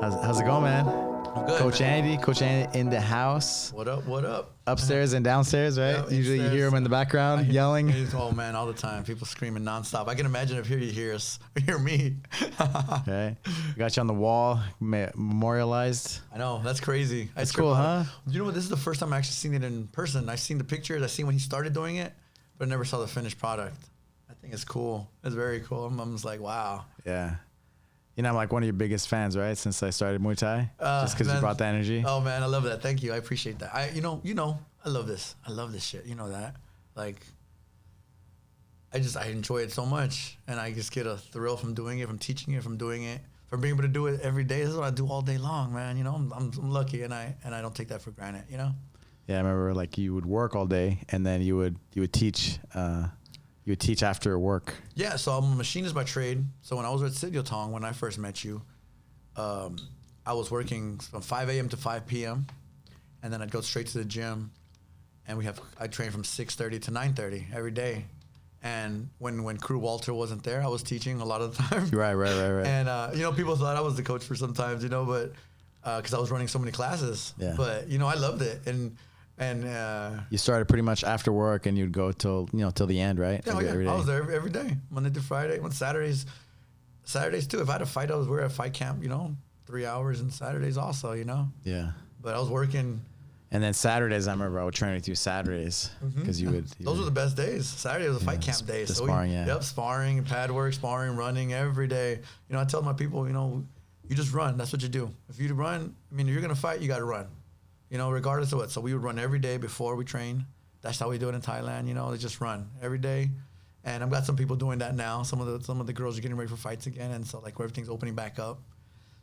How's it going, man? I'm good, Coach man. Andy in the house. What up? What up? Upstairs and downstairs, right? Yeah, Usually you upstairs. hear him in the background yelling. Oh man, all the time. People screaming nonstop. I can imagine if you hear me. Okay. We got you on the wall, memorialized. I know, that's crazy. That's cool, huh? You know what? This is the first time I actually seen it in person. I've seen the pictures. I've seen when he started doing it, but I never saw the finished product. I think it's cool. It's very cool. I'm just like, wow. Yeah. You know, I'm like one of your biggest fans, right? Since I started Muay Thai, just because you brought the energy. Oh man, I love that. Thank you. I appreciate that. You know, I love this. I love this shit. You know that. Like, I enjoy it so much, and I just get a thrill from doing it, from teaching it, from doing it, from being able to do it every day. This is what I do all day long, man. You know, I'm lucky, and I don't take that for granted. You know. Yeah, I remember like you would work all day, and then you would teach. You would teach after work. Yeah, so I'm a machinist by trade. So when I was at Sidyotong, when I first met you, I was working from 5 a.m. to 5 p.m. And then I'd go straight to the gym. And I trained from 6:30 to 9:30 every day. And when Crew Walter wasn't there, I was teaching a lot of the time. Right. And, you know, people thought I was the coach for sometimes, you know, but because I was running so many classes. Yeah. But, you know, I loved it. And you started pretty much after work, and you'd go till the end, right? Yeah, every day. I was there every day, Monday through Friday. On Saturdays too. If I had a fight, we were at fight camp, you know, 3 hours, and Saturdays also, you know. Yeah. But I was working. And then Saturdays, I remember I would train with you Saturdays because you would. Those were the best days. Saturday was a fight camp day. The sparring, yeah. Yep, sparring, pad work, sparring, running every day. You know, I tell my people, you know, you just run. That's what you do. If you run, I mean, if you're gonna fight, you got to run. You know, regardless of what. So we would run every day before we train. That's how we do it in Thailand. You know, they just run every day. And I've got some people doing that now. Some of the girls are getting ready for fights again, and so like everything's opening back up.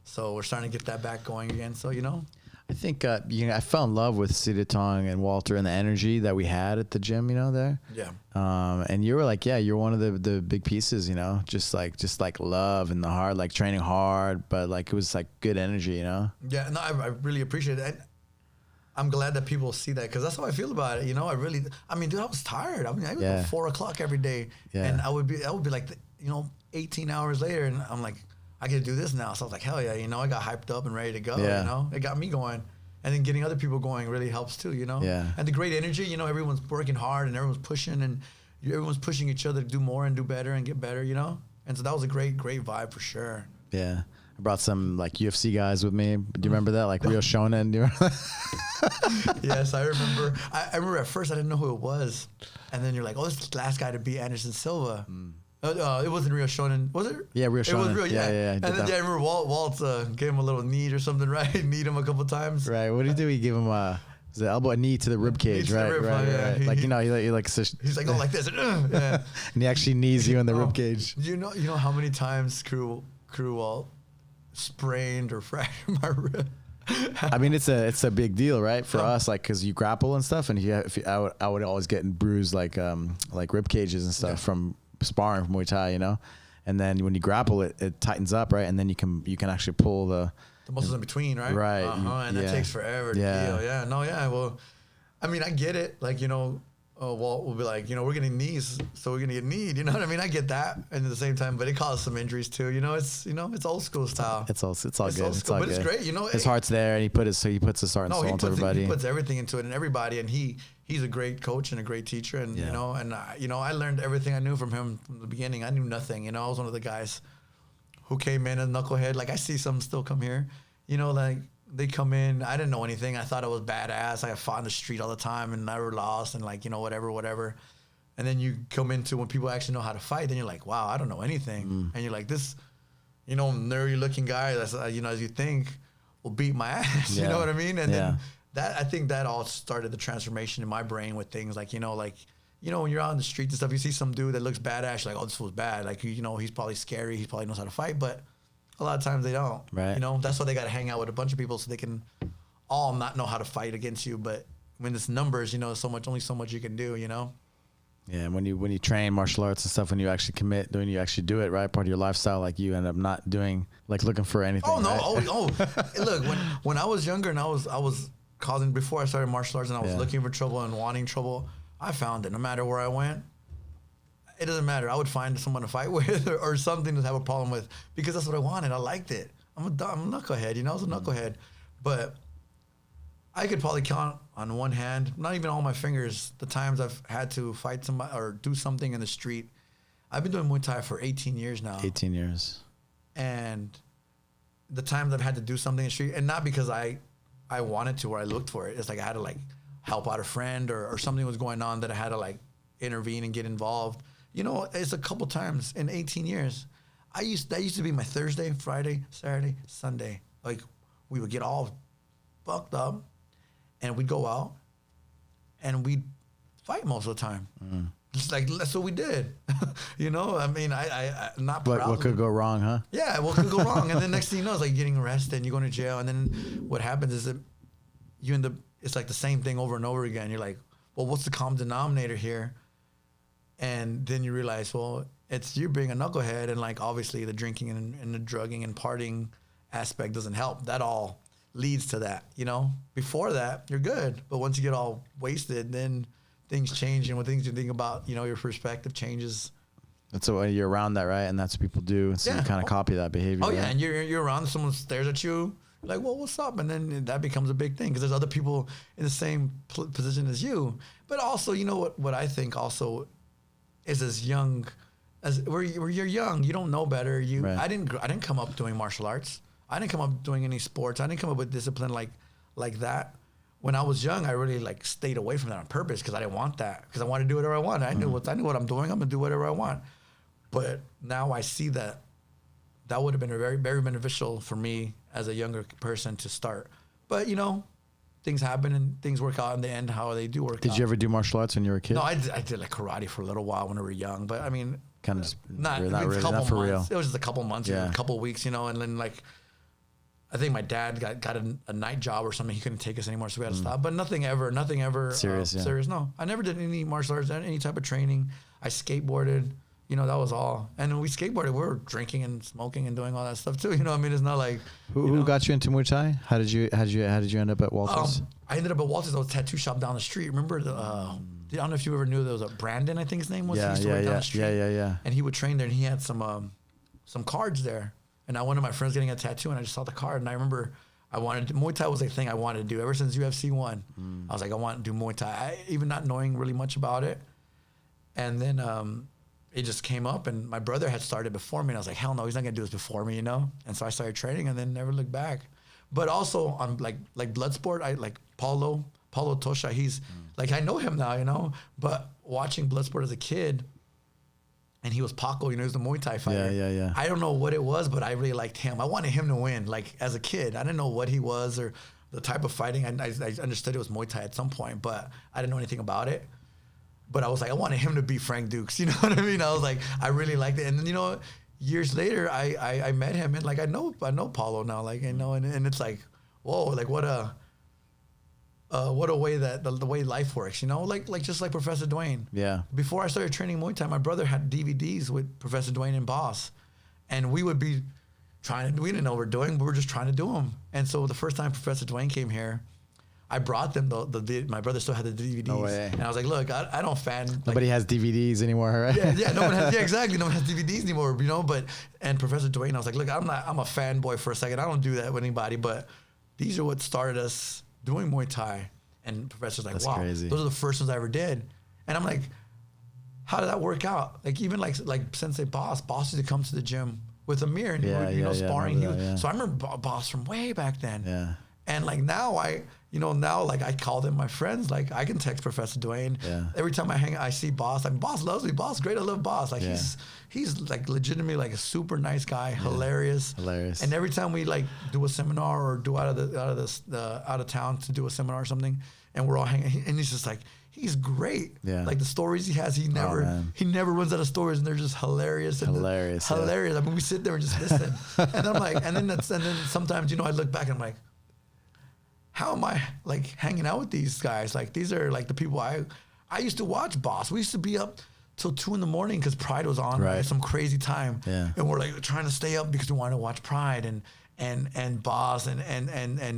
So we're starting to get that back going again. So you know, I think I fell in love with Sidyotong and Walter and the energy that we had at the gym. You know, there. Yeah. And you were like, yeah, you're one of the big pieces. You know, just like love and the heart, like training hard, but like it was like good energy. You know. Yeah. No, I really appreciate it. And I'm glad that people see that, because that's how I feel about it. You know, dude, I was tired. I mean, I would go 4 o'clock every day, and I would be like, you know, 18 hours later, and I'm like, I can do this now. So I was like, hell yeah, you know, I got hyped up and ready to go. Yeah. You know, it got me going, and then getting other people going really helps too. You know, and the great energy. You know, everyone's working hard and everyone's pushing, and everyone's pushing each other to do more and do better and get better. You know, and so that was a great vibe for sure. Yeah. I brought some like UFC guys with me. Do you remember that? Like Rio Shonen. Do you remember that? Yes, I remember. I remember at first I didn't know who it was, and then you're like, "Oh, this is the last guy to beat Anderson Silva." It wasn't Rio Shonen, was it? Yeah, Rio Shonen. It was Rio, yeah. And then I remember Walt gave him a little knee or something, right? Kneed him a couple times. Right. What did he do? He gave him the elbow, a knee to the rib cage, right? Right. Like you know, he like he's like, oh, like this, yeah. And he actually knees you in the rib cage. You know how many times Crew Walt sprained or fractured my rib. I mean, it's a big deal, right, for us, like, because you grapple and stuff, and I would always get bruised like rib cages and stuff from sparring from Muay Thai, you know, and then when you grapple, it tightens up, right, and then you can actually pull the muscles in between, right? Right. And that takes forever to heal. Yeah. No. Yeah. Well, I mean, I get it. Like, you know. Walt will be like, you know, we're getting knees, so we're gonna get kneed. You know what I mean? I get that, and at the same time, but it causes some injuries too. You know, it's old school style. It's all good. It's all but good. It's great. You know, his heart's there, and he puts his heart and soul into everybody. He puts everything into it and everybody, and he's a great coach and a great teacher, and you know, and I learned everything I knew from him from the beginning. I knew nothing. You know, I was one of the guys who came in a knucklehead. Like I see some still come here. You know, like. They come in, I didn't know anything. I thought I was badass. I fought in the street all the time and never lost and like, you know, whatever. And then you come into when people actually know how to fight, then you're like, wow, I don't know anything. And you're like, this, you know, nerdy looking guy that's, you know, as you think will beat my ass. You know what I mean? And then I think that all started the transformation in my brain with things like, you know, when you're out on the streets and stuff, you see some dude that looks badass, you're like, oh, this was bad. Like, you know, he's probably scary. He probably knows how to fight, but a lot of times they don't. Right. You know, that's why they got to hang out with a bunch of people so they can all not know how to fight against you. But when it's numbers, you know, only so much you can do, you know? Yeah, and when you train martial arts and stuff, when you actually commit, when you actually do it, right, part of your lifestyle, like you end up not doing, like looking for anything. Oh, no. Right? Look, when I was younger and I was causing, before I started martial arts and I was looking for trouble and wanting trouble, I found it. No matter where I went, it doesn't matter. I would find someone to fight with or something to have a problem with because that's what I wanted. I liked it. I'm a knucklehead, you know, I was a knucklehead. But I could probably count on one hand, not even all my fingers, the times I've had to fight somebody or do something in the street. I've been doing Muay Thai for 18 years now. 18 years. And the times I've had to do something in the street, and not because I wanted to or I looked for it. It's like I had to like help out a friend or something was going on that I had to like intervene and get involved. You know, it's a couple times in 18 years. That used to be my Thursday, Friday, Saturday, Sunday. Like we would get all fucked up and we'd go out and we'd fight most of the time. Just like, that's what we did. You know, I mean, I not proud. What could go wrong, huh? Yeah, what could go wrong? And then next thing you know, it's like getting arrested and you're going to jail. And then what happens is that you end up, it's like the same thing over and over again. You're like, well, what's the common denominator here? And then you realize, well, it's you being a knucklehead, and like obviously the drinking and the drugging and partying aspect doesn't help. That all leads to that, you know? Before that, you're good. But once you get all wasted, then things change, and when things you think about, you know, your perspective changes. That's why you're around that, right? And that's what people do. And so you kind of copy that behavior. Oh, right? yeah. And you're around, someone stares at you, like, well, what's up? And then that becomes a big thing because there's other people in the same position as you. But also, you know what I think also is as young, as where you're young, you don't know better. Right. I didn't come up doing martial arts. I didn't come up doing any sports. I didn't come up with discipline like that. When I was young, I really like stayed away from that on purpose because I didn't want that, because I wanted to do whatever I want. I knew what I'm doing. I'm gonna do whatever I want. But now I see that would have been very, very beneficial for me as a younger person to start. But you know, things happen and things work out in the end how they do work out. Did you ever do martial arts when you were a kid? No, I did like karate for a little while when we were young. But I mean, kind of just not really, not for not real. It was just a couple months, yeah. A couple weeks, you know, and then like. I think my dad got a night job or something. He couldn't take us anymore, so we had to stop. But nothing ever serious. Serious. No, I never did any martial arts, any type of training. I skateboarded. You know, that was all. And when we skateboarded, we were drinking and smoking and doing all that stuff too. You know, I mean, it's not like who got you into Muay Thai? How did you end up at Walters? I ended up at Walters. I was a tattoo shop down the street. Remember I don't know if you ever knew there was a Brandon, I think his name was. Yeah, he used to work down the street. Yeah. And he would train there, and he had some cards there. And one of my friends getting a tattoo, and I just saw the card, and I remember. Muay Thai was a thing I wanted to do ever since UFC 1. I was like, I want to do Muay Thai, even not knowing really much about it. And then it just came up, and my brother had started before me, and I was like, hell no, he's not gonna do this before me, you know? And so I started training and then never looked back. But also on like Bloodsport, I like Paulo Tosha, he's like, I know him now, you know? But watching Bloodsport as a kid, and he was Paco, you know, he was the Muay Thai fighter. Yeah. I don't know what it was, but I really liked him. I wanted him to win, like as a kid. I didn't know what he was or the type of fighting. I understood it was Muay Thai at some point, but I didn't know anything about it. But I was like, I wanted him to beat Frank Dukes. You know what I mean? I was like, I really liked it. And then, you know, years later, I met him, and like I know Paulo now, like, you know, and it's like, whoa, like what a way that the way life works, you know, like just like Professor Dwayne. Yeah. Before I started training Muay Thai, my brother had DVDs with Professor Dwayne and Boss, and we would be we didn't know what we're doing, but we were just trying to do them. And so the first time Professor Dwayne came here, I brought them my brother still had the DVDs. No way. And I was like, look, I don't fan. Nobody has DVDs anymore, right? Yeah, no one has. Yeah, exactly. No one has DVDs anymore, you know. And Professor Dwayne, I was like, look, I'm a fanboy for a second. I don't do that with anybody, but these are what started us doing Muay Thai. And Professor's like, That's wow, crazy. Those are the first ones I ever did. And I'm like, how did that work out? Like even like Sensei Boss used to come to the gym with Amir and you know, sparring. So I remember Boss from way back then. Yeah. And like now I call them my friends. Like I can text Professor Dwayne. Yeah. Every time I see Boss, like Boss loves me. Boss great. I love Boss. Like he's like legitimately like a super nice guy, hilarious. And every time we like do a seminar or do out of town to do a seminar or something, and we're all hanging, and he's just like, he's great. Yeah. Like the stories he has, he never runs out of stories, and they're just hilarious. Hilarious. I mean, we sit there and just listen, and I'm like, and then sometimes, you know, I look back and I'm like, how am I like hanging out with these guys? Like these are like the people I used to watch Boss. We used to be up till 2 a.m. because Pride was on at some crazy time. Yeah. And we're like trying to stay up because we wanted to watch Pride and Boss and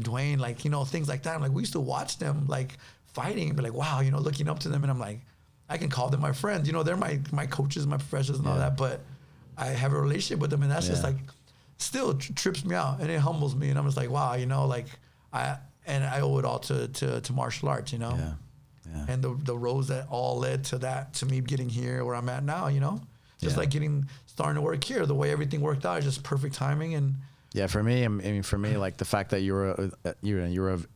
Dwayne, like, you know, things like that. I'm like, we used to watch them like fighting and be like, wow, you know, looking up to them. And I'm like, I can call them my friends. You know, they're my coaches, my professors and all that, but I have a relationship with them, and that's just like still trips me out, and it humbles me, and I'm just like, wow, you know, like I owe it all to martial arts, you know. Yeah. Yeah. And the roads that all led to that, to me getting here where I'm at now, you know, just like starting to work here, the way everything worked out is just perfect timing. And yeah, for me, I mean, like the fact that you were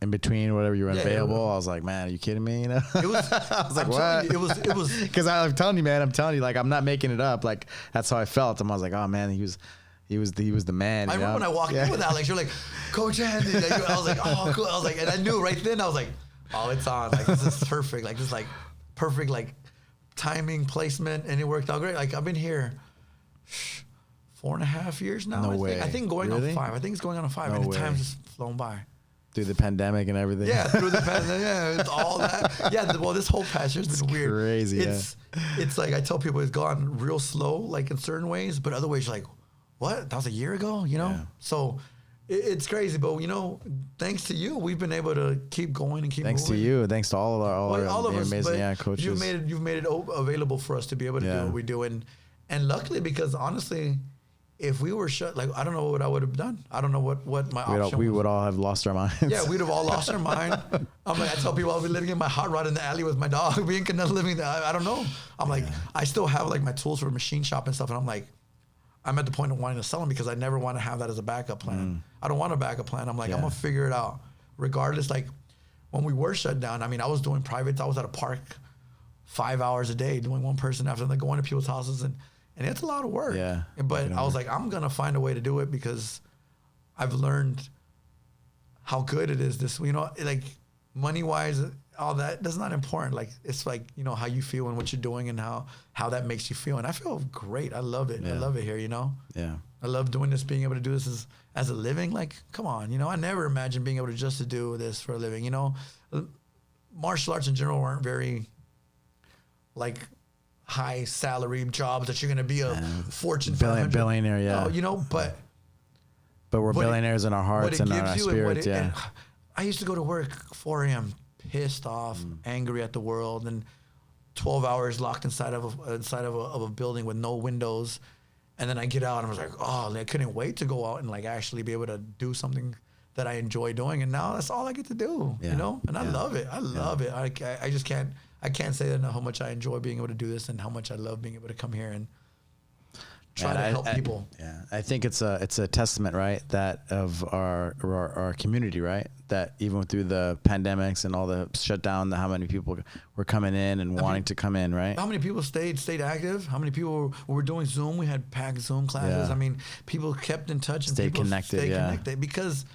in between, whatever, you were unavailable. I was like, man, are you kidding me? You know, it was. I was like, what? It was because I'm telling you, man, like I'm not making it up. Like that's how I felt. And I was like, oh man, he was the man. I remember when I walked in with Alex, you're like, Coach Andy. I was like, oh, cool. I was like, and I knew right then. I was like, oh, it's on. Like this is perfect. Like this, like perfect, like timing, placement, and it worked out great. Like I've been here 4.5 years now. No way. I think going Really? on 5. I think it's going on 5. No and the way. time's just flown by. Through the pandemic and everything. Yeah, through the pandemic. Yeah, it's all that. Yeah, well, this whole past year's been weird. Crazy. It's like I tell people it's gone real slow, like in certain ways, but other ways you're like, what? That was a year ago, you know? Yeah. So it's crazy, but you know, thanks to you, we've been able to keep going and keep Thanks moving. to you. Thanks to all of us. Amazing, coaches. You've made it available for us to be able to do what we do, and luckily, because honestly, if we were shut, like I don't know what I would have done. I don't know what my option we was. would all have lost our minds. Yeah, we'd have all lost our mind. I'm like, I tell people I'll be living in my hot rod in the alley with my dog, being living there. I don't know. I'm like, I still have like my tools for machine shop and stuff, and I'm like, I'm at the point of wanting to sell them because I never want to have that as a backup plan. I don't want a backup plan. I'm like, I'm gonna figure it out, regardless. Like when we were shut down, I mean, I was doing privates. I was at a park 5 hours a day doing one person after another, going to people's houses, and it's a lot of work. Yeah. But I was like, I'm gonna find a way to do it because I've learned how good it is. This, you know, like money wise, all that's not important. Like it's like, you know, how you feel and what you're doing and how that makes you feel. And I feel great. I love it. I love it here, you know? Yeah. I love doing this, being able to do this as a living. Like, come on, you know, I never imagined being able to just to do this for a living, you know? Martial arts in general weren't very like high salary jobs that you're going to be a Fortune 500 billionaire. Yeah. You know, but we're billionaires in our hearts and our spirits. Yeah. I used to go to work 4 a.m. pissed off, angry at the world, and 12 hours locked inside of a building with no windows. And then I get out and I was like, oh, I couldn't wait to go out and like actually be able to do something that I enjoy doing. And now that's all I get to do, you know? And I love it. I love it. I just can't say that how much I enjoy being able to do this and how much I love being able to come here and try to help people. Yeah, I think it's a testament, right, that of our community, right, that even through the pandemics and all the shutdown, how many people were coming in and wanting to come in, right? How many people stayed active? How many people were doing Zoom? We had packed Zoom classes. I mean, people kept in touch and stayed connected because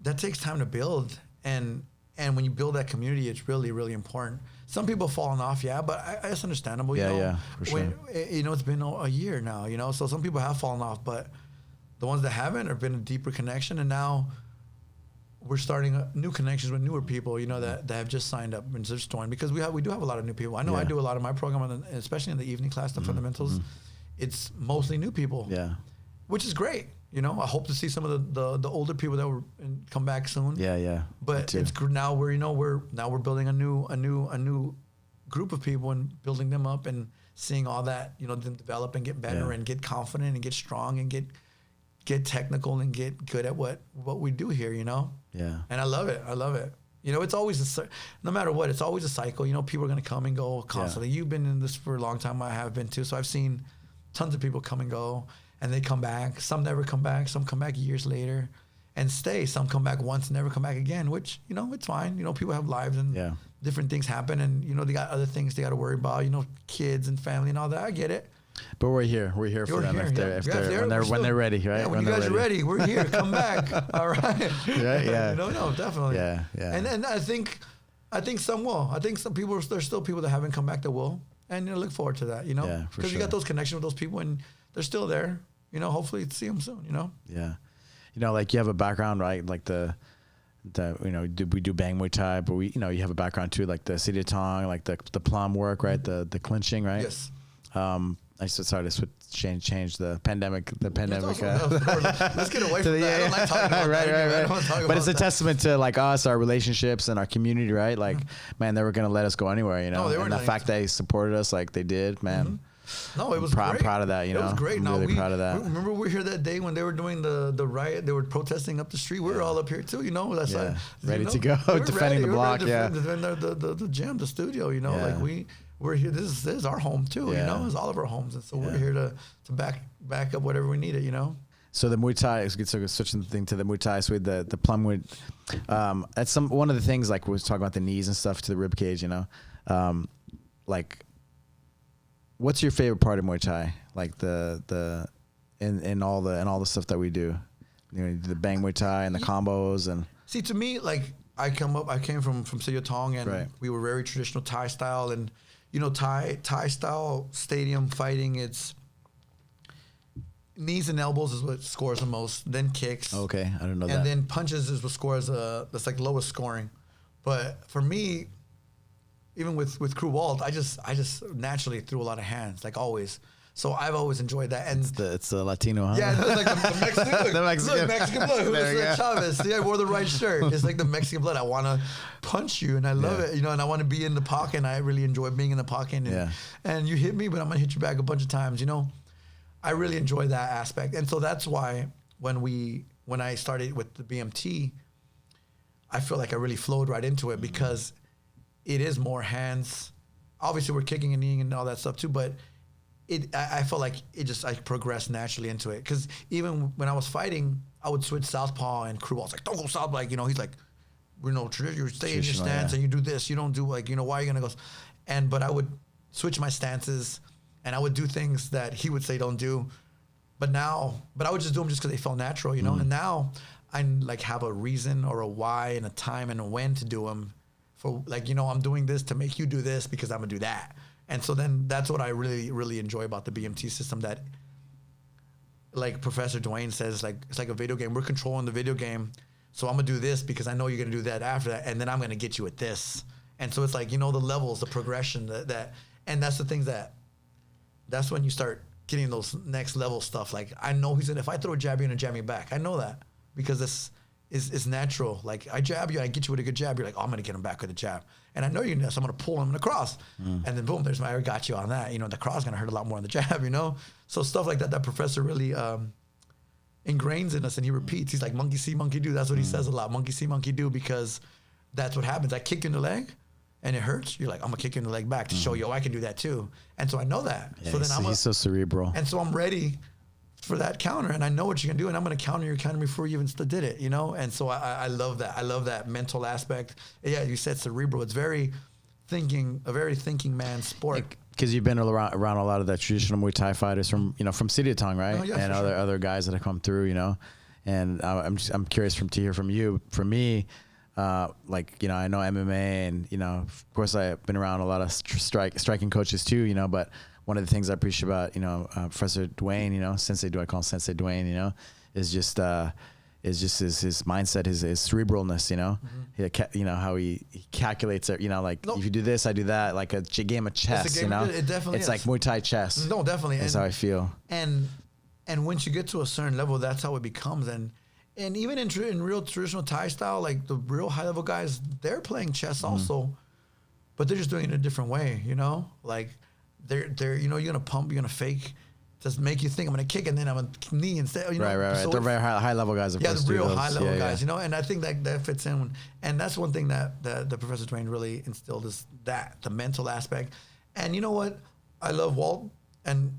that takes time to build, and when you build that community, it's really, really important. Some people have fallen off, but it's understandable. You know, for sure. You know, it's been a year now, you know, so some people have fallen off, but the ones that haven't have been a deeper connection, and now we're starting new connections with newer people, you know, that have just signed up and just joined, because we do have a lot of new people. I know I do a lot of my program, especially in the evening class, the fundamentals. It's mostly new people, which is great. You know, I hope to see some of the older people that will come back soon. Yeah. But it's now we're building a new group of people and building them up and seeing all that, you know, them develop and get better and get confident and get strong and get technical and get good at what we do here, you know? Yeah. And I love it. You know, it's always no matter what, it's always a cycle. You know, people are going to come and go constantly. You've been in this for a long time. I have been too. So I've seen tons of people come and go. And they come back. Some never come back. Some come back years later and stay. Some come back once and never come back again, which, you know, it's fine. You know, people have lives and different things happen. And, you know, they got other things they got to worry about, you know, kids and family and all that. I get it. But we're here. We're here for them when they're ready, right? Yeah, when you guys are ready, we're here. Come back. All right. Yeah. No, definitely. Yeah. And I think some will. I think some people, there's still people that haven't come back that will. And you know, look forward to that, you know? Yeah, because you got those connections with those people and they're still there. You know, hopefully see them soon, you know? Yeah. You know, like you have a background, right? Like the you know, we do Bang Muay Thai, but we, you know, you have a background too, like the City of Tong, like the plum work, right? The clinching, right? Yes. I started to change the pandemic. Let's get away from that. I don't like talking about right. But it's a testament to like us, our relationships and our community, right? Like, man, they were going to let us go anywhere, you know? And the fact that they supported us like they did, man. No, it was I'm great. proud of that. You know, it was great. I'm No, really proud of that. Remember we were here that day when they were doing the riot. They were protesting up the street. We were all up here too. You know, that's like ready to go, defending the block. Defend the gym, the studio. You know, like we're here. This is our home too. You know, it's all of our homes, and so we're here to back up whatever we needed. You know. So the Muay Thai, switching the thing to the Muay Thai, so the plum wood, that's one of the things, like we was talking about the knees and stuff to the rib cage, you know, like, what's your favorite part of Muay Thai? Like in all the stuff that we do, you know, the Bang Muay Thai and the combos and. See, to me, like I came from Sityodtong, and we were very traditional Thai style, and you know, Thai style stadium fighting, it's knees and elbows is what scores the most, then kicks. Okay, I don't know that. And then punches is what scores, that's like lowest scoring. But for me, even with Crew Walt, I just naturally threw a lot of hands, like always. So I've always enjoyed that. And it's the Latino, huh? Yeah, it's like the Mexican. Look, the Mexican. Look, Mexican blood. Who's Chavez? See, I wore the right shirt. It's like the Mexican blood. I want to punch you, and I love it, you know, and I want to be in the pocket, and I really enjoy being in the pocket. And you hit me, but I'm going to hit you back a bunch of times, you know. I really enjoy that aspect. And so that's why when I started with the BMT, I feel like I really flowed right into it, because it is more hands. Obviously, we're kicking and kneeing and all that stuff too, but I felt like I progressed naturally into it. Because even when I was fighting, I would switch southpaw, and Crew was like, don't go south. Like, you know, he's like, you know, you stay in your stance and you do this. You don't do, like, you know, why are you going to go? But I would switch my stances, and I would do things that he would say don't do. But I would just do them just because they felt natural, you know? And now I like have a reason or a why and a time and a when to do them. For like, you know, I'm doing this to make you do this because I'm going to do that. And so then that's what I really, really enjoy about the BMT system, that like Professor Dwayne says, like, it's like a video game. We're controlling the video game. So I'm going to do this because I know you're going to do that after that. And then I'm going to get you at this. And so it's like, you know, the levels, the progression and that's the things that's when you start getting those next level stuff. Like, I know if I throw a jab, you're going to jab me back. I know that because this is natural. Like, I jab you, I get you with a good jab. You're like, oh, I'm going to get him back with a jab. And I know you're going to, so I'm going to pull him in the cross. And then boom, I got you on that. You know, the cross is going to hurt a lot more than the jab, you know? So stuff like that professor really ingrains in us, and he repeats. He's like, monkey see, monkey do. That's what he says a lot. Monkey see, monkey do, because that's what happens. I kick you in the leg, and it hurts. You're like, I'm going to kick you in the leg back to show you, I can do that too. And so I know that. Yeah, so then he's so cerebral. And so I'm ready for that counter, and I know what you're gonna do, and I'm gonna counter your counter before you even did it, you know? And so I love that. I love that mental aspect. Yeah, you said cerebral. It's a very thinking man's sport. Because you've been around a lot of the traditional Muay Thai fighters from Sityodtong, right? Oh, yeah, and other guys that have come through, you know? And I'm curious to hear from you. For me, like, you know, I know MMA, and, you know, of course I've been around a lot of striking coaches too, you know, but one of the things I appreciate about, you know, Professor Dwayne, you know, I call him Sensei Dwayne, you know, is just his mindset, his cerebralness, you know, you know, how he calculates it, you know, like if you do this, I do that, like a game of chess, you know, it definitely it's like Muay Thai chess. No, definitely. That's how I feel. And once you get to a certain level, that's how it becomes. And even in real traditional Thai style, like the real high level guys, they're playing chess also, but they're just doing it in a different way, you know, like they're you know, you're gonna pump, you're gonna fake, just make you think I'm gonna kick, and then I'm gonna knee instead. You know? Right. So they're very high level guys. Of course, the real high level guys, you know. And I think that fits in, and that's one thing that the Professor Dwayne really instilled, is that the mental aspect. And you know what, I love Walt, and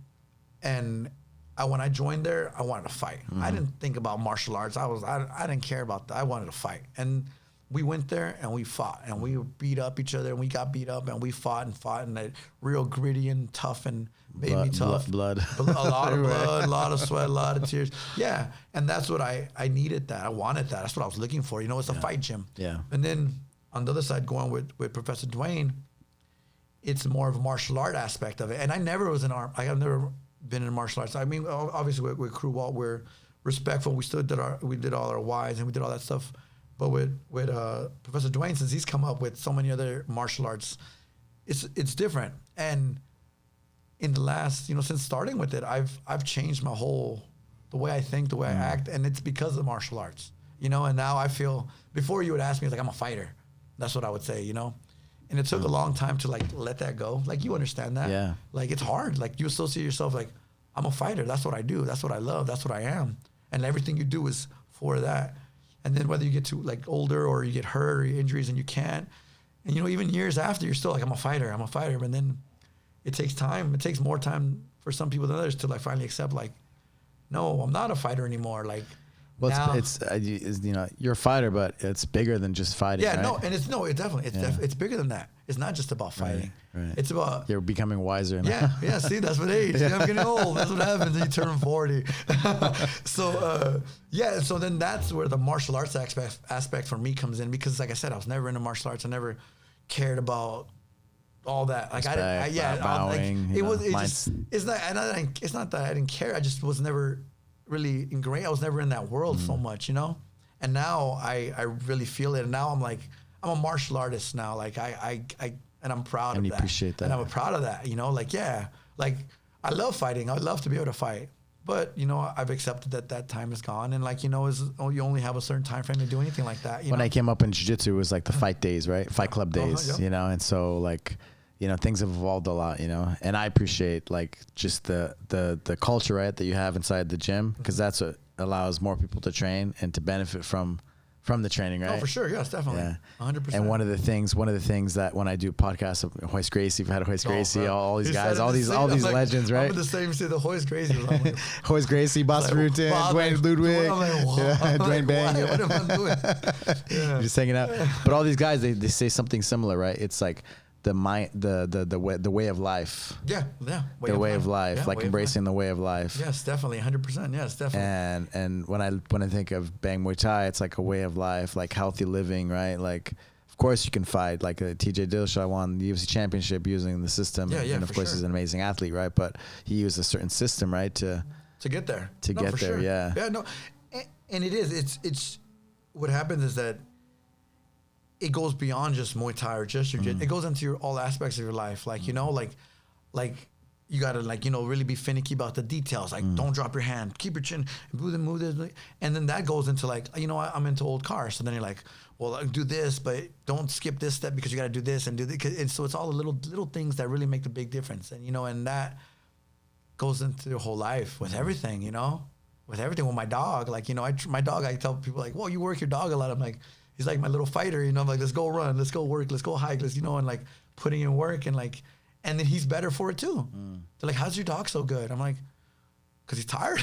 when I joined there, I wanted to fight. I didn't think about martial arts. I didn't care about that. I wanted to fight, and we went there and we fought, and we beat up each other, and we got beat up, and we fought, and that real gritty and tough, and made me tough. Blood. A lot of blood, a lot of sweat, a lot of tears. Yeah, and that's what I needed that. I wanted that. That's what I was looking for. You know, it's a fight gym. Yeah. And then on the other side, going with Professor Dwayne, it's more of a martial art aspect of it. And I never was I've never been in martial arts. I mean, obviously with Crew Walt, we're respectful. We still did all our whys, and we did all that stuff. But with Professor Dwayne, since he's come up with so many other martial arts, it's different. And in the last, you know, since starting with it, I've changed the way I think, the way I act, and it's because of martial arts, you know. And now I feel, before you would ask me, like, I'm a fighter. That's what I would say, you know. And it took a long time to like let that go. Like you understand that. Yeah. Like it's hard. Like you associate yourself like, I'm a fighter. That's what I do. That's what I love. That's what I am. And everything you do is for that. And then whether you get to like older or you get hurt or you injuries and you can't, and you know, even years after, you're still like, I'm a fighter. But then it takes time. It takes more time for some people than others to like finally accept like, no, I'm not a fighter anymore. Like, well, now, it's you know, you're a fighter, but it's bigger than just fighting. yeah, right? no, and it's bigger than that. It's not just about fighting. Right. It's about you're becoming wiser now. yeah. See, that's what age. Yeah. I'm getting old. That's what happens when you turn 40. So so then that's where the martial arts aspect for me comes in, because like I said, I was never into martial arts. I never cared about all that. Like bowing, it's not that I didn't care. I just was never really ingrained. I was never in that world so much, you know. And now I really feel it. And now I'm like, I'm a martial artist now. Like and I'm proud of that. And you appreciate that. And I'm proud of that, you know. Like like I love fighting. I love to be able to fight. But you know, I've accepted that time is gone, and like you know, you only have a certain time frame to do anything like that. When I came up in jiu-jitsu, it was like the fight days, right? Fight club days, yeah. you know, and so like, you know, things have evolved a lot, you know, and I appreciate like just the culture, right, that you have inside the gym, because that's what allows more people to train and to benefit from the training, right? Oh, for sure, yes, definitely, yeah, 100%. And one of the things that when I do podcasts of Hoist Gracie, you've had Hoist Gracie, all these guys, all these legends, right? I'm in the same city. The Hoist Gracie was like, Hoist Gracie, Boss Rutan, Dwayne Ludwig, Dwayne Bang. What am I doing? You're just hanging out. But all these guys, they say something similar, right? It's like the way of life. Yeah. The way of life, like embracing the way of life. Yes, definitely, 100%. Yes, definitely. And when I think of Bang Muay Thai, it's like a way of life, like healthy living, right? Like, of course you can fight. Like TJ Dillashaw won the UFC championship using the system, and of course he's an amazing athlete, right? But he used a certain system, right, to get there. Sure. Yeah. Yeah. No, and it is. It's what happens is that it goes beyond just Muay Thai or just your It goes into all aspects of your life. Like, you know, like you got to like, you know, really be finicky about the details. Like don't drop your hand, keep your chin, move this. And then that goes into like, you know, I'm into old cars. So then you're like, well, do this, but don't skip this step because you got to do this and do this. And so it's all the little things that really make the big difference. And, you know, and that goes into your whole life with everything, you know, with my dog. Like, you know, my dog, I tell people like, well, you work your dog a lot. I'm like, he's like my little fighter, you know. I'm like, let's go run, let's go work, let's go hike, you know, and like putting in work and like, and then he's better for it too. They're like, how's your dog so good? I'm like, because he's tired.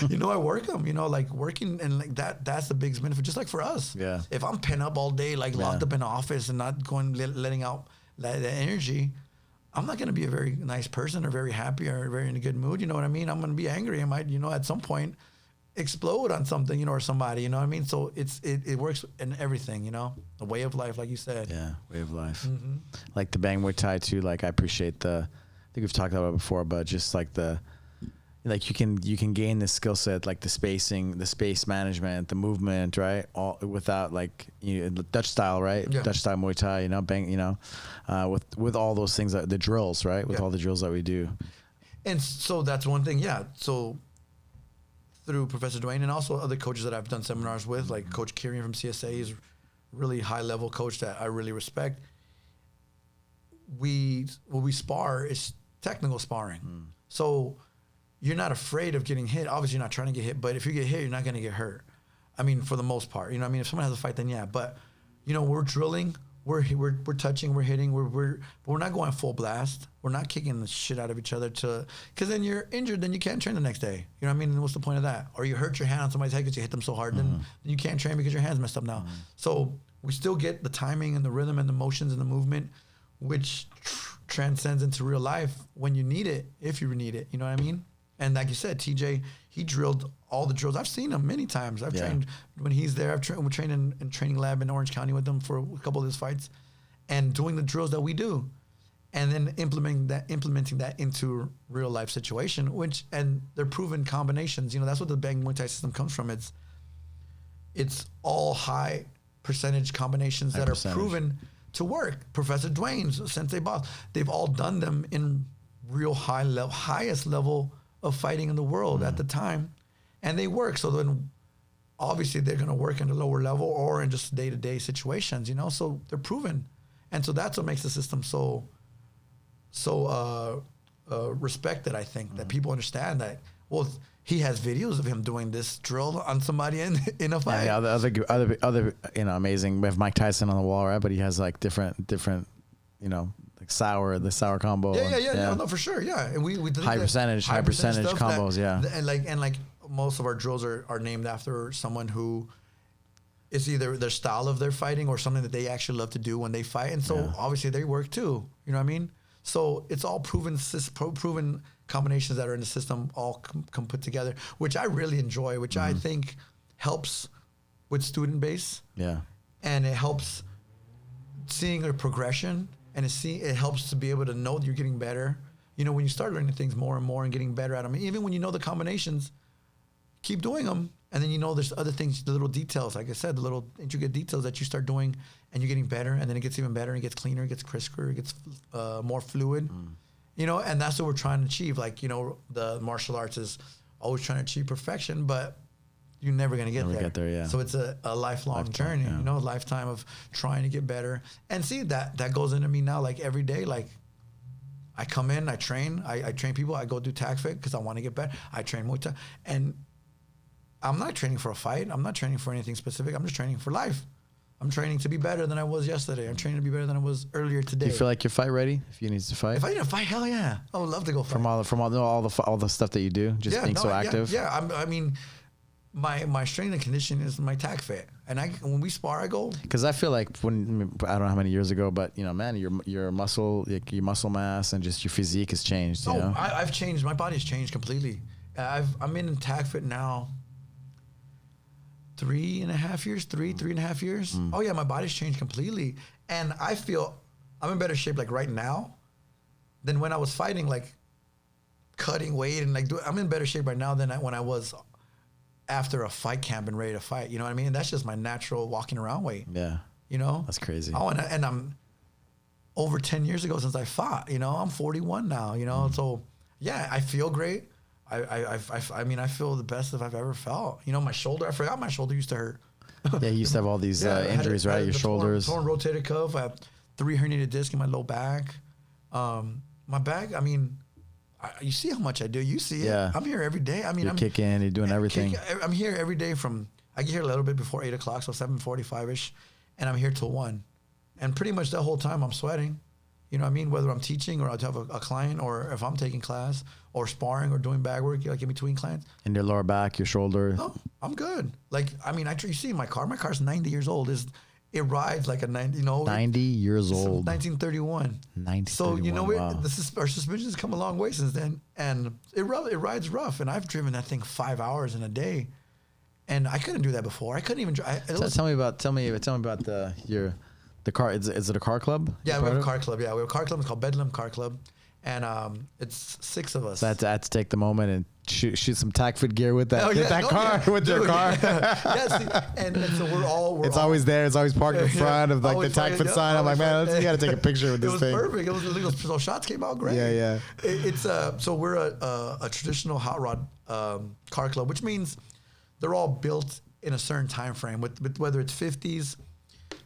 You know, I work him, you know, like working and like that's the biggest benefit, just like for us. Yeah. If I'm pent up all day, like locked up in the office and not letting out that energy, I'm not going to be a very nice person or very happy or very in a good mood. You know what I mean? I'm going to be angry. I might, you know, at some point explode on something, you know, or somebody, you know what I mean? So it works in everything, you know, the way of life, like you said. Yeah, way of life. Like the Bang Muay Thai too. Like I appreciate I think we've talked about it before, but just like you can gain this skill set, like the spacing, the space management, the movement, right? All without like, you know, Dutch style, right? Yeah. Dutch style Muay Thai, you know, bang, you know, with all those things, the drills, right? With all the drills that we do. And so that's one thing. Yeah. So through Professor Dwayne and also other coaches that I've done seminars with, like Coach Kieran from CSA, he's really high level coach that I really respect. What we spar is technical sparring. So you're not afraid of getting hit. Obviously you're not trying to get hit, but if you get hit, you're not going to get hurt. I mean, for the most part, you know what I mean? If someone has a fight, then yeah, but you know, we're drilling, we're touching, we're hitting, we're not going full blast. We're not kicking the shit out of each other because then you're injured, then you can't train the next day. You know what I mean? And what's the point of that? Or you hurt your hand on somebody's head because you hit them so hard, then you can't train because your hand's messed up now. So we still get the timing and the rhythm and the motions and the movement, which transcends into real life when you need it, if you need it. You know what I mean? And like you said, TJ, he drilled all the drills. I've seen him many times. I've trained when he's there. We trained in training lab in Orange County with him for a couple of his fights, and doing the drills that we do, and then implementing that into real life situation. And they're proven combinations. You know, that's what the Bang Muay Thai system comes from. It's all high percentage combinations that are proven to work. Professor Dwayne's, Sensei Boss, they've all done them in real highest level of fighting in the world at the time, and they work. So then obviously they're going to work in a lower level or in just day-to-day situations, you know, so they're proven. And so that's what makes the system so respected, I think, that people understand that, well, he has videos of him doing this drill on somebody in a fight. Yeah, other amazing. We have Mike Tyson on the wall, right? But he has like different, like the sour combo. Yeah. No, for sure. Yeah. And we high percentage combos. And like most of our drills are named after someone who is either their style of their fighting or something that they actually love to do when they fight. And so obviously they work too. You know what I mean? So it's all proven combinations that are in the system all come put together, which I really enjoy, which I think helps with student base. Yeah. And it helps seeing a progression, and it helps to be able to know that you're getting better. You know, when you start learning things more and more and getting better at them, even when you know the combinations, keep doing them. And then, there's other things, the little details, like I said, the little intricate details that you start doing, and you're getting better, and then it gets even better, and it gets cleaner, it gets crisper, it gets more fluid, and that's what we're trying to achieve. Like, the martial arts is always trying to achieve perfection, but you're never going to get there. Yeah. So it's a lifelong journey, a lifetime of trying to get better. And see, that goes into me now, like every day, like I come in, I train people, I go do TACFIT because I want to get better. I train Muay Thai, and I'm not training for a fight. I'm not training for anything specific. I'm just training for life. I'm training to be better than I was yesterday. I'm training to be better than I was earlier today. Do you feel like you're fight ready if you need to fight? If I need to fight, hell yeah. I would love to go fight. From all the stuff that you do, being so active. Yeah. I mean, my strength and conditioning is my TACFIT. And when we spar, I go. Because I feel like I don't know how many years ago, but man, your muscle mass and just your physique has changed. I've changed. My body's changed completely. I'm in TACFIT now. 3.5 years. Oh yeah, my body's changed completely, and I feel I'm in better shape like right now than when I was fighting, like cutting weight and like I'm in better shape right now than when I was after a fight camp and ready to fight. You know what I mean? That's just my natural walking around weight. Yeah. That's crazy. Oh, and I'm over 10 years ago since I fought. I'm 41 now. So yeah, I feel great. I mean, I feel the best if I've ever felt. My shoulder, I forgot my shoulder used to hurt. Yeah, you used to have all these injuries, right? Your shoulders. Torn rotator cuff. I have 3 herniated discs in my low back. My back, I mean, you see how much I do. You see it. Yeah. I'm here every day. I mean, I'm kicking, you're doing everything. I'm here every day I get here a little bit before 8 o'clock, so 7:45-ish, and I'm here till 1. And pretty much the whole time I'm sweating. You know what I mean? Whether I'm teaching or I have a client, or if I'm taking class or sparring or doing bag work, like in between clients. And your lower back, your shoulder. No, I'm good. Like, I mean, you see my car's 90 years old. It rides like a 90, 90 years old. 1931. 1931. So, wow. Our suspension's come a long way since then. And it rides rough. And I've driven that thing 5 hours in a day. And I couldn't do that before. I couldn't even drive. Tell me about the car. Is it a car club? Yeah, we have a car club. Yeah, we have a car club. It's called Bedlam Car Club. And it's 6 of us. So I had to take the moment and shoot some TACFIT gear with that with their car. And so we're always there. It's always parked in front of like the TACFIT sign. I'm like, man, you got to take a picture with this thing. It was perfect. Those shots came out great. Yeah. So we're a traditional hot rod car club, which means they're all built in a certain time frame, with whether it's 50s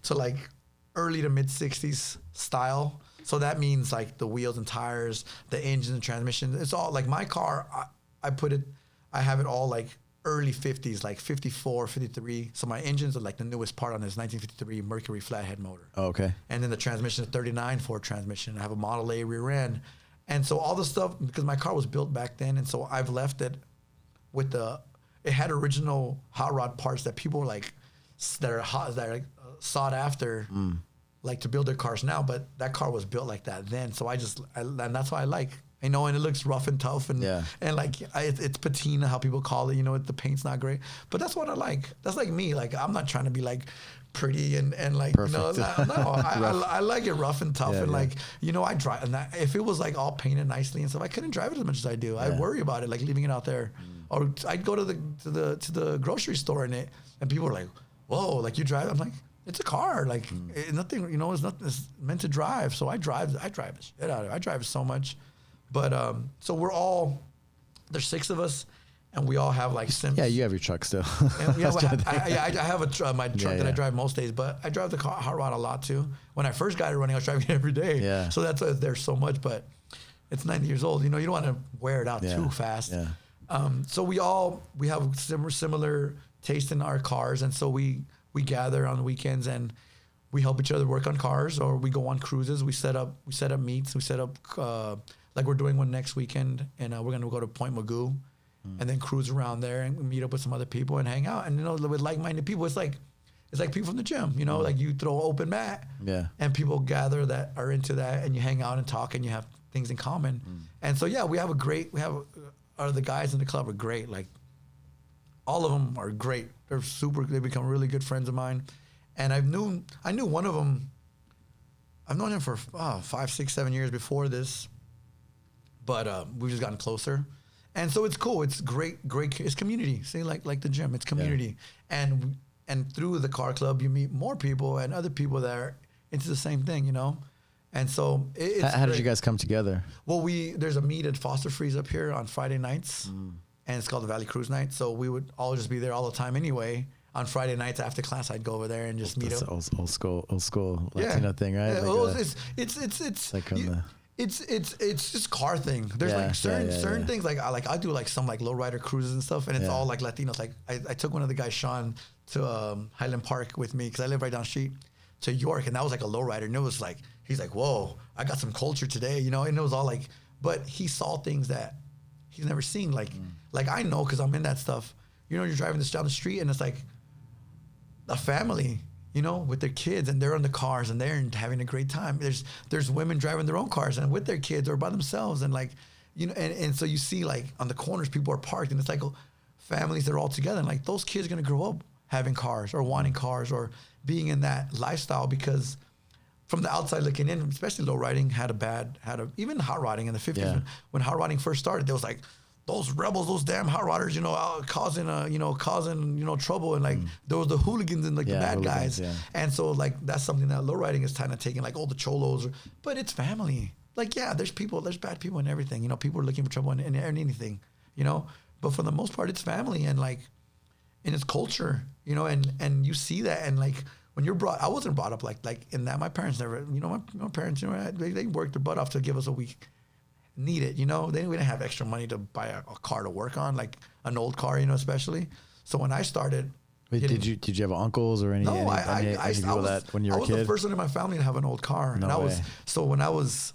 to like early to mid 60s style. So that means like the wheels and tires, the engine and transmission. It's all like my car. I have it all like early 50s, like 54, 53. So my engines are like the newest part on this 1953 Mercury flathead motor. Oh, okay. And then the transmission is 39 Ford transmission. I have a Model A rear end. And so all the stuff, because my car was built back then, and so I've left it with it had original hot rod parts that people like, that are like sought after. Like to build their cars now, but that car was built like that then. So and that's why I like, and it looks rough and tough and like it's patina, how people call it, the paint's not great, but that's what I like. That's like me. Like, I'm not trying to be like pretty and like, perfect. I like it rough and tough. Like, I drive, and if it was like all painted nicely and stuff, I couldn't drive it as much as I do. I worry about it, like leaving it out there. Or I'd go to the grocery store and people are like, whoa, like you drive? I'm like, it's a car, like nothing, it's meant to drive. So I drive the shit out of it. I drive it so much. But so there's 6 of us, and we all have like Sims. Yeah, you have your truck still. And, yeah, I have my truck that I drive most days, but I drive the hot rod a lot too. When I first got it running, I was driving it every day. Yeah. So that's why there's so much, but it's 90 years old. You know, you don't want to wear it out too fast. Yeah. So we have similar taste in our cars, and so we gather on the weekends and we help each other work on cars, or we go on cruises. We set up meets. We set up like we're doing one next weekend, and we're gonna go to Point Magoo. And then cruise around there and meet up with some other people and hang out. And, you know, with like-minded people, it's like people from the gym, you know, like you throw open mat and people gather that are into that, and you hang out and talk and you have things in common. And so, yeah, the guys in the club are great. Like all of them are great. They become really good friends of mine. And I knew one of them, I've known him for 5, 6, 7 years before this, but we've just gotten closer. And so it's cool. It's great. It's community. See, like the gym, it's community. Yeah. And through the car club, you meet more people and other people that are into the same thing, you know? And so it's how did you guys come together? Well, there's a meet at Foster Freeze up here on Friday nights, and it's called the Valley Cruise Night. So we would all just be there all the time anyway. On Friday nights after class, I'd go over there and just meet up. Old school Latino thing, right? Yeah, like it's like it's just car thing. There's certain things like I do like some like lowrider cruises and stuff, and it's all like Latinos. Like I took one of the guys, Sean, to Highland Park with me because I live right down the street to York, and that was like a lowrider, and it was like he's like, whoa, I got some culture today, you know, and it was all like, but he saw things that he's never seen, like I know because I'm in that stuff. You know, you're driving this down the street, and it's like a family, you know, with their kids, and they're on the cars and they're having a great time. There's women driving their own cars and with their kids or by themselves, and like, you know, and so you see like on the corners people are parked, and it's like families that are all together, and like those kids are gonna grow up having cars or wanting cars or being in that lifestyle, because from the outside looking in, especially low riding even hot rodding in the 50s when hot rodding first started, there was like those rebels, those damn hot rodders, you know, causing trouble, and like there was the hooligans and like the bad guys, and so like that's something that low riding is kind of taking, like all the cholos, but it's family. Like there's bad people in everything, you know, people are looking for trouble in anything, you know, but for the most part it's family, and like in its culture, you know, and you see that, and like when you're I wasn't brought up like in that. My parents never, you know, my parents, you know, they worked their butt off to give us a week. Need it, you know. We didn't have extra money to buy a car to work on, like an old car, you know, especially. So when I started, did you have uncles or any? No, any people that when you were a kid? I was the first one in my family to have an old car, no and way. When I was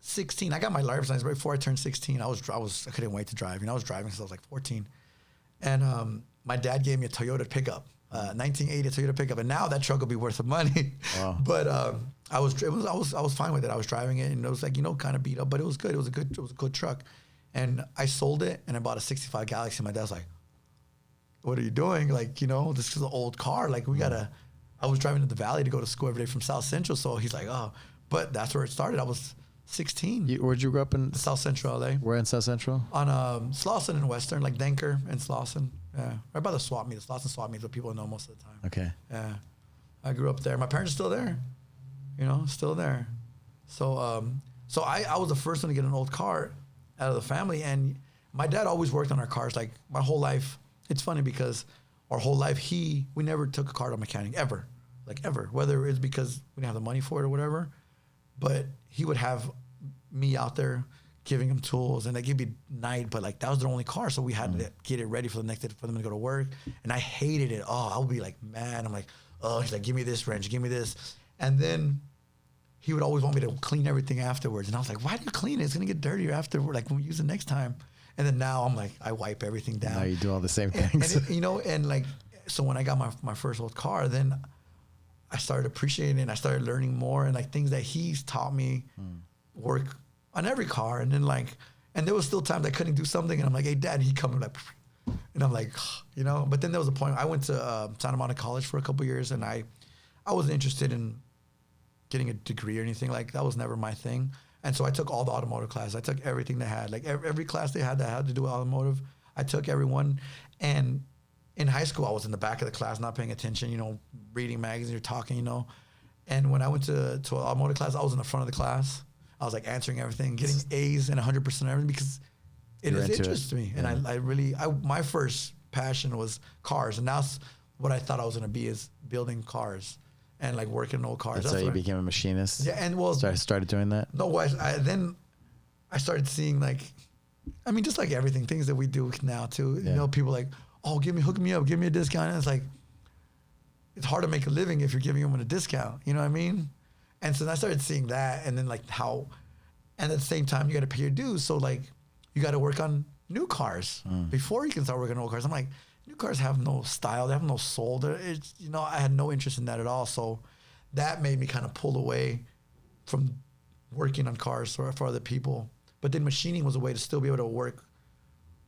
16, I got my driver's license right before I turned 16. I couldn't wait to drive. You know, I was driving since I was like 14, and my dad gave me a Toyota pickup. 1980 Toyota pickup, and now that truck will be worth some money. Wow. But I was fine with it. I was driving it, and it was like, you know, kind of beat up, but it was good. It was a good truck, and I sold it, and I bought a '65 Galaxy. My dad's like, "What are you doing? Like, you know, this is an old car. Like, I was driving to the Valley to go to school every day from South Central, so he's like, oh, but that's where it started. I was 16. Where'd you grow up in? South Central LA. Where in South Central? On Slauson and Western, like Denker and Slauson. Yeah, right by the swap meet. The Slauson swap meet, what people know most of the time. Okay. Yeah, I grew up there. My parents are still there. You know, still there. So, I was the first one to get an old car out of the family, and my dad always worked on our cars. Like my whole life. It's funny because our whole life we never took a car to mechanic ever, like ever. Whether it's because we didn't have the money for it or whatever, but he would have me out there giving him tools, and like it'd be night, but like that was their only car, so we had to get it ready for the next day for them to go to work. And I hated it. Oh, I would be like mad. I'm like, oh, he's like, give me this wrench, give me this, and then he would always want me to clean everything afterwards. And I was like, why do you clean it? It's gonna get dirtier afterward, like when we use it next time. And then now I'm like, I wipe everything down. Now you do all the same things. And you know, and like, so when I got my first old car, then I started appreciating it, and I started learning more, and like things that he's taught me work on every car. And then like, and there was still times I couldn't do something, and I'm like, hey dad, and he'd come and like, and I'm like, you know, but then there was a point, I went to Santa Monica College for a couple years, and I wasn't interested in getting a degree or anything. Like that was never my thing. And so I took all the automotive classes. I took everything they had, like every class they had that had to do with automotive. I took everyone. And in high school, I was in the back of the class, not paying attention, you know, reading magazines or talking, you know. And when I went to an automotive class, I was in the front of the class. I was like answering everything, getting A's and 100% everything, because it is interest to me. And my first passion was cars. And that's what I thought I was going to be, is building cars and like working on old cars. That's how you became a machinist? Yeah. And well, started doing that? No, then I started seeing like, I mean, just like everything, things that we do now too, you know, people like, oh, hook me up, give me a discount. And it's like, it's hard to make a living if you're giving them a discount. You know what I mean? And so I started seeing that, and then like how, and at the same time, you got to pay your dues. So like, you got to work on new cars before you can start working on old cars. I'm like, new cars have no style, they have no soul. It's, you know, I had no interest in that at all. So that made me kind of pull away from working on cars for other people. But then machining was a way to still be able to work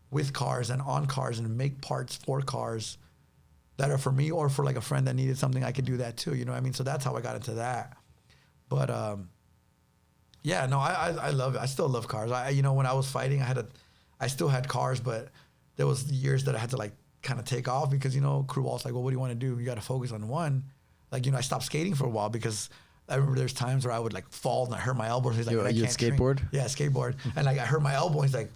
with cars and on cars and make parts for cars that are for me, or for like a friend that needed something. I could do that too. You know what I mean? So that's how I got into that. But yeah, no, I love it. I still love cars. You know, when I was fighting, I still had cars, but there was years that I had to like kind of take off because, you know, crew was like, well, what do you want to do? You got to focus on one. Like, you know, I stopped skating for a while because I remember there's times where I would like fall and I hurt my elbow. He's like, you skateboard? Yeah, skateboard. And like I hurt my elbow. And he's like,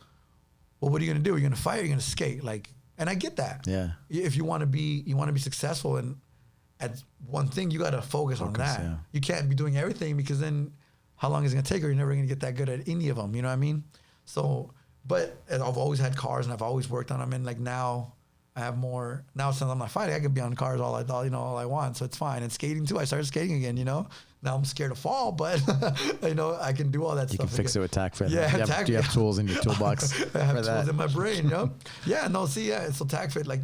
well, what are you gonna do? Are you gonna fight or are you gonna skate? Like, and I get that. Yeah. If you want to be successful and at one thing, you got to focus on that. Yeah. You can't be doing everything, because then how long is it gonna take? Or you're never gonna get that good at any of them. You know what I mean? So, but I've always had cars and I've always worked on them. And like now I have more. Now since I'm not fighting, I can be on cars all I want. So it's fine. And skating too. I started skating again. You know. Now I'm scared to fall, but you know, I can do all that stuff. You can fix it with TACFIT. Yeah, do you have tools in your toolbox? I have tools in my brain, you know? Yeah, no, see, yeah, so TACFIT, like,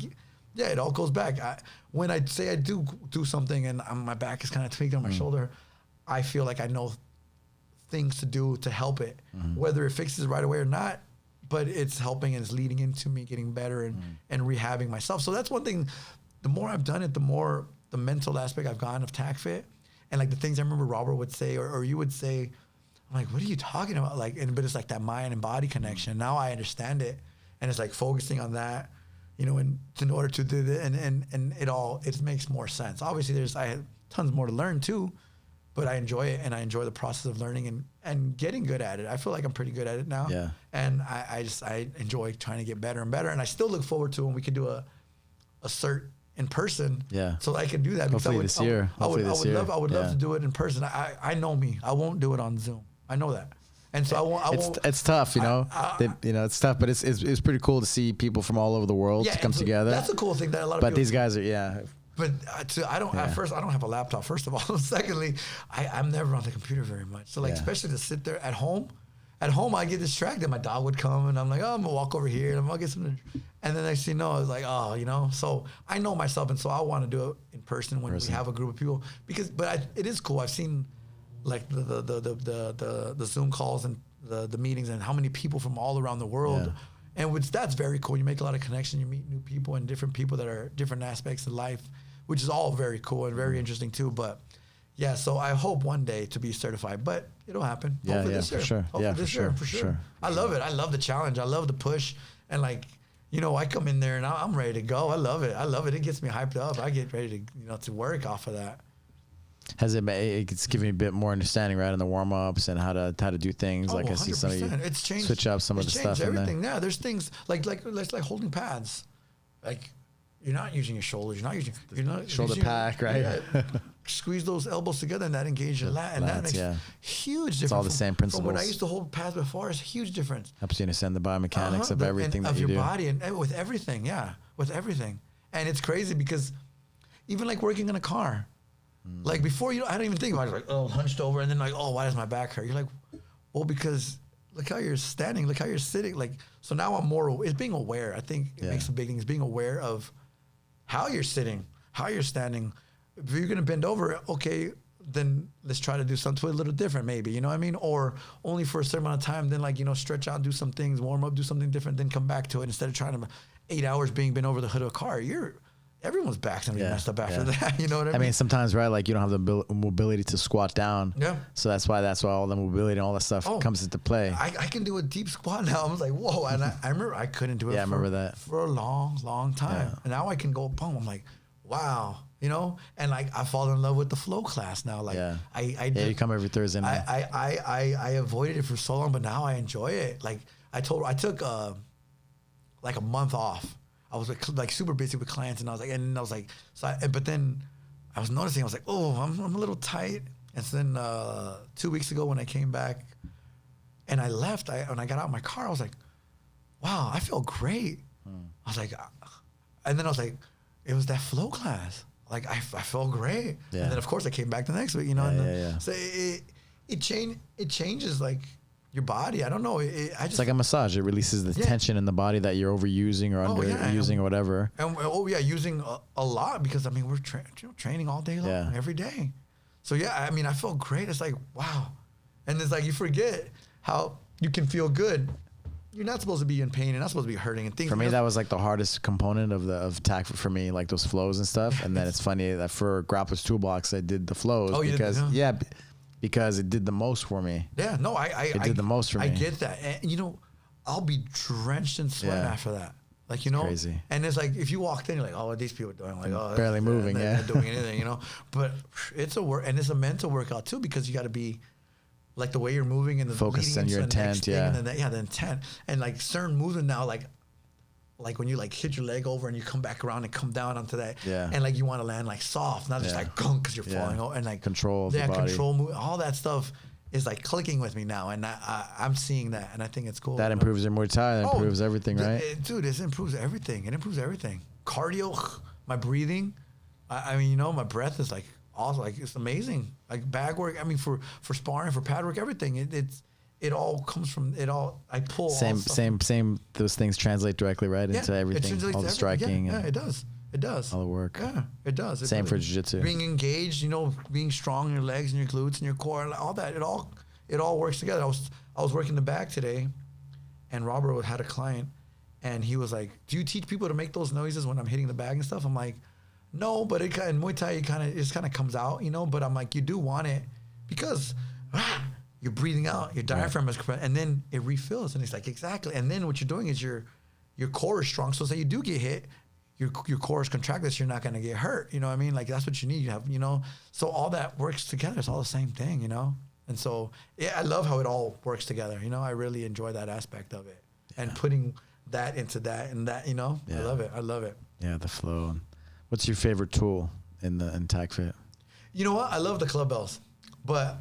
yeah, it all goes back. When I say I do something and my back is kind of tweaked on my shoulder, I feel like I know things to do to help it, whether it fixes it right away or not, but it's helping and it's leading into me getting better and rehabbing myself. So that's one thing. The more I've done it, the more the mental aspect I've gotten of TACFIT. And like the things I remember Robert would say, or you would say, I'm like, what are you talking about? Like, but it's like that mind and body connection. Now I understand it, and it's like focusing on that, you know, in order to do that, and it makes more sense. Obviously, I had tons more to learn too, but I enjoy it, and I enjoy the process of learning and getting good at it. I feel like I'm pretty good at it now. Yeah. And I enjoy trying to get better and better, and I still look forward to when we can do a cert in person, so I can do that. Hopefully this year. I would love to do it in person. I know me. I won't do it on Zoom. I know that, and so I won't. It's tough, you know. You know, it's tough, but it's pretty cool to see people from all over the world to come together. That's a cool thing that a lot of. But these guys are, But I don't. At first, I don't have a laptop. First of all, secondly, I'm never on the computer very much. So like, especially to sit there at home. At home, I get distracted. My dog would come, and I'm like, oh, I'm gonna walk over here, and I'm gonna get something. And then next thing you know, I was like, oh, you know. So I know myself, and so I want to do it in person when we have a group of people. It is cool. I've seen like the Zoom calls and the meetings, and how many people from all around the world, and that's very cool. You make a lot of connections. You meet new people and different people that are different aspects of life, which is all very cool and very interesting too. But yeah, so I hope one day to be certified, but it'll happen. Hopefully this year. For sure. Hopefully this year, for sure. I love it. I love the challenge. I love the push. And like, you know, I come in there and I'm ready to go. I love it. It gets me hyped up. I get ready to, you know, to work off of that. It's giving me a bit more understanding, right, in the warm ups and how to do things. Like 100%. I see some of you it's changed, switch up some of the stuff. Everything. Yeah, there's things like holding pads. Like, you're not using your shoulders. You're not shoulder pack, right? Yeah. Squeeze those elbows together and that engages your lat, and that makes huge difference. It's all the same principles. From when I used to hold pads before, it's a huge difference. Helps you understand the biomechanics of everything that you do. Of your body and with everything, with everything. And it's crazy because even like working in a car, like before, I don't even think about it. Like, oh, hunched over, and then like, oh, why does my back hurt? You're like, well, because look how you're standing, look how you're sitting. Like, so now I'm more, it's being aware. I think it makes a big thing. It's being aware of how you're sitting, how you're standing. If you're gonna bend over, okay, then let's try to do something a little different, maybe, you know what I mean? Or only for a certain amount of time, then like, you know, stretch out, do some things, warm up, do something different, then come back to it instead of trying to 8 hours being bent over the hood of a car. Everyone's back's gonna be messed up after that. You know what I mean? I mean, sometimes, right, like you don't have the mobility to squat down. Yeah. So that's why all the mobility and all that stuff comes into play. I can do a deep squat now. I was like, whoa. And I remember I couldn't do it for a long, long time. Yeah. And now I can go boom. I'm like, wow. You know? And like I fall in love with the flow class now. Like you come every Thursday night. I avoided it for so long, but now I enjoy it. Like I took like a month off. I was like super busy with clients, and I was like, but then I was noticing, I was like, oh, I'm a little tight. And so then 2 weeks ago when I came back and I left, when I got out of my car, I was like, wow, I feel great. I was like, and then I was like, it was that flow class. Like I felt great. Yeah. And then of course I came back the next week, you know. So it changes like your body. I don't know. It's like a massage. It releases the tension in the body that you're overusing or underusing or whatever. And using a lot, because I mean we're training all day long, every day. So I mean I felt great. It's like wow, and it's like you forget how you can feel good. You're not supposed to be in pain. You're not supposed to be hurting and things. For me, that was like the hardest component of TACFIT for me, like those flows and stuff. And then it's funny that for Grappler's Toolbox, I did the flows because it did the most for me. Yeah, no, it did the most for me. I get that. And, you know, I'll be drenched in sweat after that. Like, you know, crazy. And it's like, if you walked in, you're like, oh, what these people are doing? Like, oh, barely moving, they're not doing anything, you know. But it's a work, and it's a mental workout too, because you got to be like the way you're moving and the focus on your intent, and then the intent, and like certain movement now, like when you like hit your leg over and you come back around and come down onto that, and like you want to land like soft, not just like gunk because you're falling over, and like control of the body. Control move, all that stuff is like clicking with me now, and I'm seeing that, and I think it's cool. That improves your Muay Thai, that improves everything, right? Dude, it improves everything. It improves everything. Cardio, my breathing. I mean, you know, my breath is like also like it's amazing. Like bag work. I mean, for sparring, for pad work, everything. It all comes from it all. I pull same. Those things translate directly into everything. All the striking. Yeah, it does. It does. All the work. Yeah, it does. Same for jiu-jitsu. Being engaged, you know, being strong in your legs and your glutes and your core, all that. It all works together. I was working the bag today, and Robert had a client, and he was like, "Do you teach people to make those noises when I'm hitting the bag and stuff?" I'm like, "No, but in Muay Thai, it kind of comes out, you know." But I'm like, you do want it because you're breathing out, your diaphragm is, and then it refills, and it's like exactly. And then what you're doing is your core is strong, so say you do get hit. Your core is contracted, so you're not going to get hurt. You know what I mean? Like, that's what you need. You have, you know, so all that works together. It's all the same thing, you know? And so, I love how it all works together. You know, I really enjoy that aspect of it. And putting that into that and that, you know? I love it. I love it. Yeah, the flow. What's your favorite tool in TACFIT? You know what? I love the club bells, but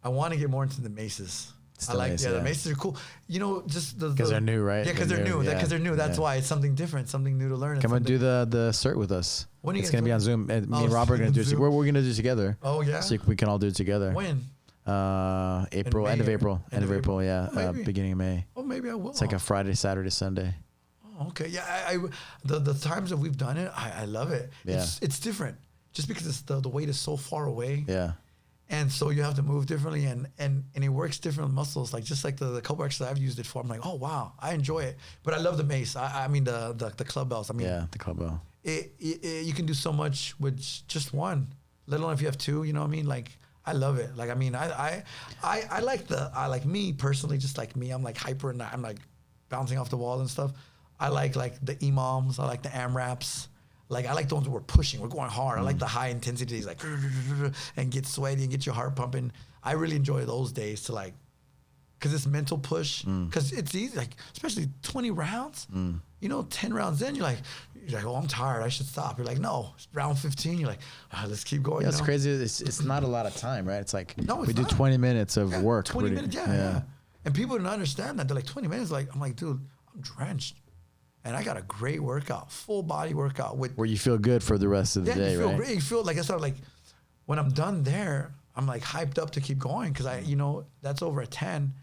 I want to get more into the maces. I like, the maces are cool. You know, just because they're new, right? Yeah, because they're new. Because they're new. That's why it's something different, something new to learn. Come and do the cert with us. When it's going to be on Zoom. Me and Robert are going to do it. We're going to do it together. Oh, yeah? So we can all do it together. When? April, end of April. End of April, yeah. Beginning of May. Oh, maybe I will. It's like a Friday, Saturday, Sunday. Oh, okay. Yeah, the times that we've done it, I love it. Yeah. It's different. Just because it's the weight is so far away. Yeah. And so you have to move differently, and it works different muscles. Like just like the couple exercises I've used it for, I'm like, oh wow, I enjoy it. But I love the mace. I mean the club bells. I mean, the club bell. You can do so much with just one, let alone if you have two. You know what I mean? Like I love it. Like I mean, I like me personally, just like me. I'm like hyper, and I'm like bouncing off the walls and stuff. I like the EMOMs. I like the AMRAPs. Like, I like the ones where we're pushing, we're going hard. I like the high intensity days, like, and get sweaty and get your heart pumping. I really enjoy those days to like, because it's mental push. Because it's easy, like, especially 20 rounds. You know, 10 rounds in, you're like, oh, I'm tired, I should stop. You're like, no, round 15, you're like, let's keep going. Yeah, it's crazy. It's not a lot of time, right? It's like, no, we do 20 minutes of work. 20 minutes, yeah. And people don't understand that. They're like, 20 minutes, like, I'm like, dude, I'm drenched. And I got a great workout, full body workout where you feel good for the rest of the day, you feel right? great. You feel like I started like when I'm done there, I'm like hyped up to keep going because you know, that's over at 10.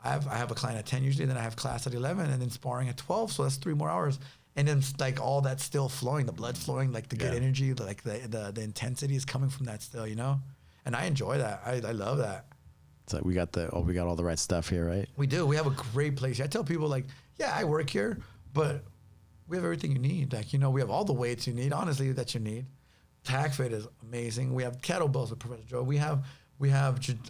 I have a client at 10 usually, then I have class at 11, and then sparring at 12. So that's 3 more hours, and then like all that's still flowing, the blood flowing, like the good energy, like the intensity is coming from that still, you know. And I enjoy that. I love that. It's like we got all the right stuff here, right? We do. We have a great place. I tell people like, yeah, I work here. But we have everything you need. Like, you know, we have all the weights you need, honestly, that you need. TACFIT is amazing. We have kettlebells with Professor Joe. We have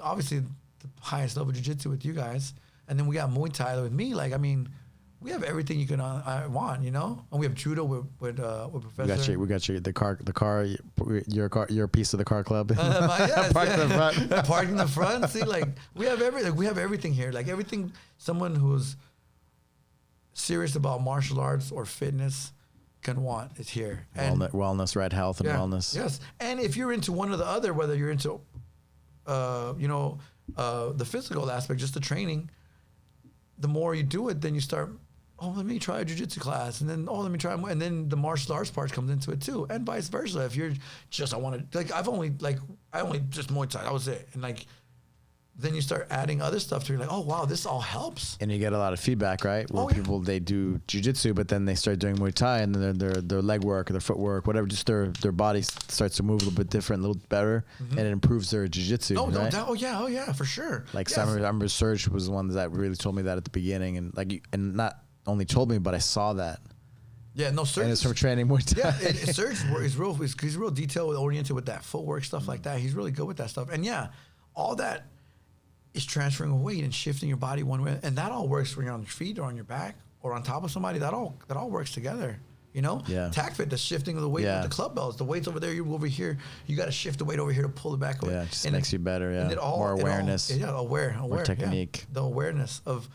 obviously the highest level jiu-jitsu with you guys. And then we got Muay Thai with me. Like, I mean, we have everything you can want, you know? And we have judo with Professor. We got you. The car. You're a piece of the car club. Yes, Parked in the front. Parked in the front. See, like, we have everything. We have everything here. Like, everything, someone who's serious about martial arts or fitness can want is here. And wellness, right? Health and wellness. Yes. And if you're into one or the other, whether you're into, the physical aspect, just the training, the more you do it, then you start, oh, let me try a jiu-jitsu class. And then, oh, let me try more. And then the martial arts part comes into it too. And vice versa. If you're just, I only just Muay Thai. That was it. And like, then you start adding other stuff to it. Like, oh, wow, this all helps. And you get a lot of feedback, right? Where people, they do jiu-jitsu, but then they start doing Muay Thai, and then their leg work or their footwork, whatever, just their body starts to move a little bit different, a little better, and it improves their jiu-jitsu, right? Oh, yeah, for sure. Like, yes. I remember Serge was the one that really told me that at the beginning, and and not only told me, but I saw that. Yeah, no, Serge. And it's from training Muay Thai. Yeah, Serge he's real detail oriented with that footwork, stuff like that. He's really good with that stuff. And yeah, all that is transferring a weight and shifting your body one way, and that all works when you're on your feet or on your back or on top of somebody. That all works together, you know. Yeah. TACFIT, the shifting of the weight with the club bells. The weight's over there, you're over here. You got to shift the weight over here to pull it back away. Yeah, it just makes you better. Yeah, more awareness. Aware, more technique. Yeah. The awareness of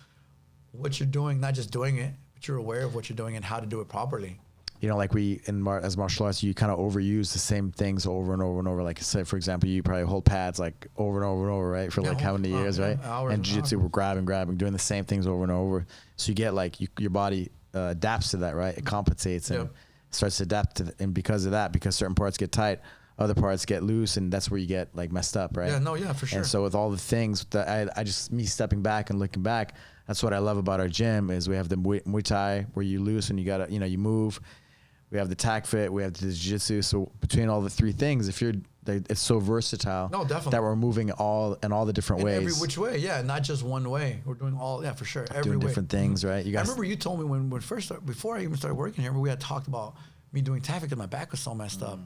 what you're doing, not just doing it, but you're aware of what you're doing and how to do it properly. You know, like as martial arts, you kind of overuse the same things over and over and over. Like I said, for example, you probably hold pads like over and over and over, right? For like how many years, right? And jiu-jitsu, we're grabbing, doing the same things over and over. So you get like your body adapts to that, right? It compensates and starts to adapt to and because of that, because certain parts get tight, other parts get loose, and that's where you get like messed up, right? Yeah, for sure. And so with all the things that I just, me stepping back and looking back, that's what I love about our gym is we have the Muay Thai where you loose and you gotta, you move. We have the TACFIT, we have the jiu-jitsu. So between all the three things, it's so versatile. No, definitely. That we're moving in all the different ways. Every which way, yeah, not just one way. We're doing all, for sure. Doing different things, right? I remember you told me before I even started working here, we had talked about me doing TACFIT because my back was so messed up.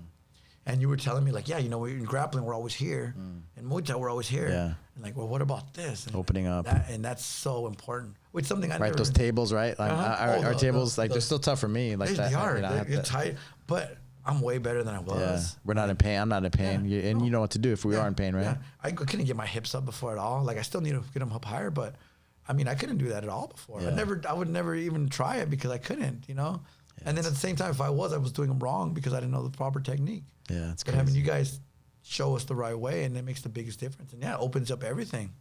And you were telling me like, in grappling, we're always here. In Muay Thai, we're always here. Yeah. And like, well, what about this? And opening up. And that's so important. Which something I never... Right, those tables, right? Like our tables, they're still tough for me. Like they are. They're tight. But I'm way better than I was. Yeah. We're not in pain. I'm not in pain. Yeah. You know what to do if we are in pain, right? Yeah. I couldn't get my hips up before at all. Like I still need to get them up higher, but I mean, I couldn't do that at all before. Yeah. I would never even try it because I couldn't, Yeah, and then at the same time, if I was doing them wrong because I didn't know the proper technique. Yeah, it's crazy. But having you guys show us the right way, and it makes the biggest difference. And it opens up everything.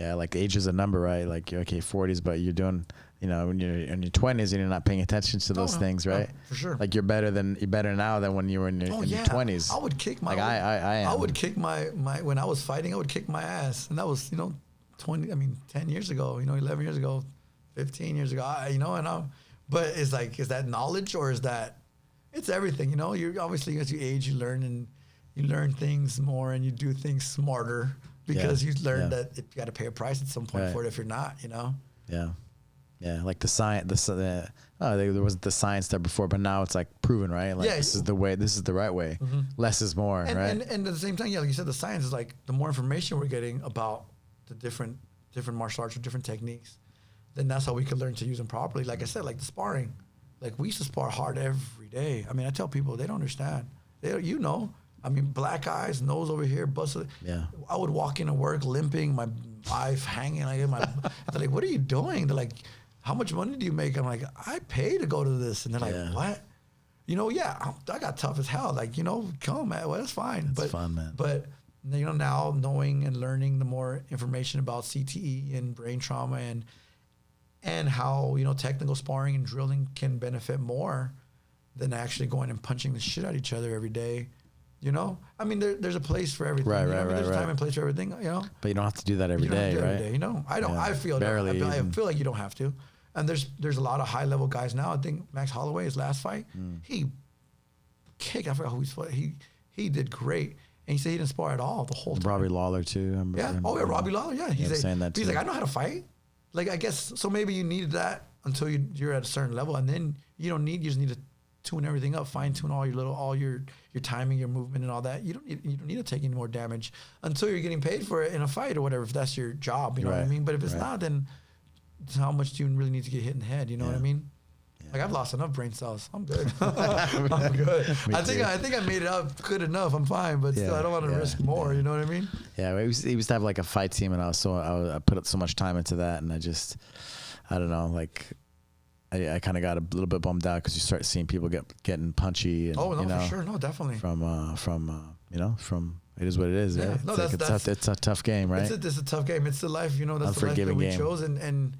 Yeah, like age is a number, right? Like, okay, 40s, but you're doing, when you're in your 20s and you're not paying attention to those things, right? For sure. Like you're better now than when you were in your 20s. I would kick my. Like I am. I would kick my when I was fighting. I would kick my ass, and that was 10 years ago. 11 years ago, 15 years ago. But is that knowledge or is that? It's everything. You're obviously as you age, you learn and you learn things more and you do things smarter because you learn that you got to pay a price at some point for it if you're not. Yeah. Yeah, like the science. There wasn't the science there before, but now it's like proven, right? Like this is the way. This is the right way. Mm-hmm. Less is more, right? And at the same time, like you said, the science is like the more information we're getting about the different martial arts or different techniques, then that's how we can learn to use them properly. Like I said, like the sparring, like we used to spar hard every day. I mean, I tell people they don't understand. I mean, black eyes, nose over here, busted. Yeah. I would walk into work limping, my eye hanging. They're like, "What are you doing?" They're like, "How much money do you make?" I'm like, "I pay to go to this." And they're like, "What?" I got tough as hell. Like, come, man. Well, that's fine. It's fun, man. But now knowing and learning the more information about CTE and brain trauma and how technical sparring and drilling can benefit more than actually going and punching the shit out of each other every day. I mean, there's a place for everything. Right, there's a time and place for everything. But you don't have to do that every day, right? I don't. I feel barely. I feel like you don't have to. And there's a lot of high level guys now. I think Max Holloway, his last fight, he kicked. I forgot who he did great. And he said he didn't spar at all the whole time. Robbie Lawler too. Robbie Lawler. Yeah, he's saying that too. He's like, I know how to fight. Like, I guess so. Maybe you needed that until you're at a certain level, and then you just need to tune everything up, fine tune all your timing, your movement, and all that. You don't need to take any more damage until you're getting paid for it in a fight or whatever. If that's your job, you know what I mean. But if it's not, then how much do you really need to get hit in the head? You know what I mean? Yeah. Like I've lost enough brain cells. I'm good. I'm good. I think I made it up good enough. I'm fine, but still, I don't want to risk more. You know what I mean? Yeah, we used to have like a fight team, and I put up so much time into that, and I don't know, like I kind of got a little bit bummed out because you start seeing people getting punchy. And, Oh no, you know, for sure, no, definitely. From it is what it is. Yeah, right? no, It's a tough game, right? It's a tough game. It's the life, you know. That's the life that we chose, and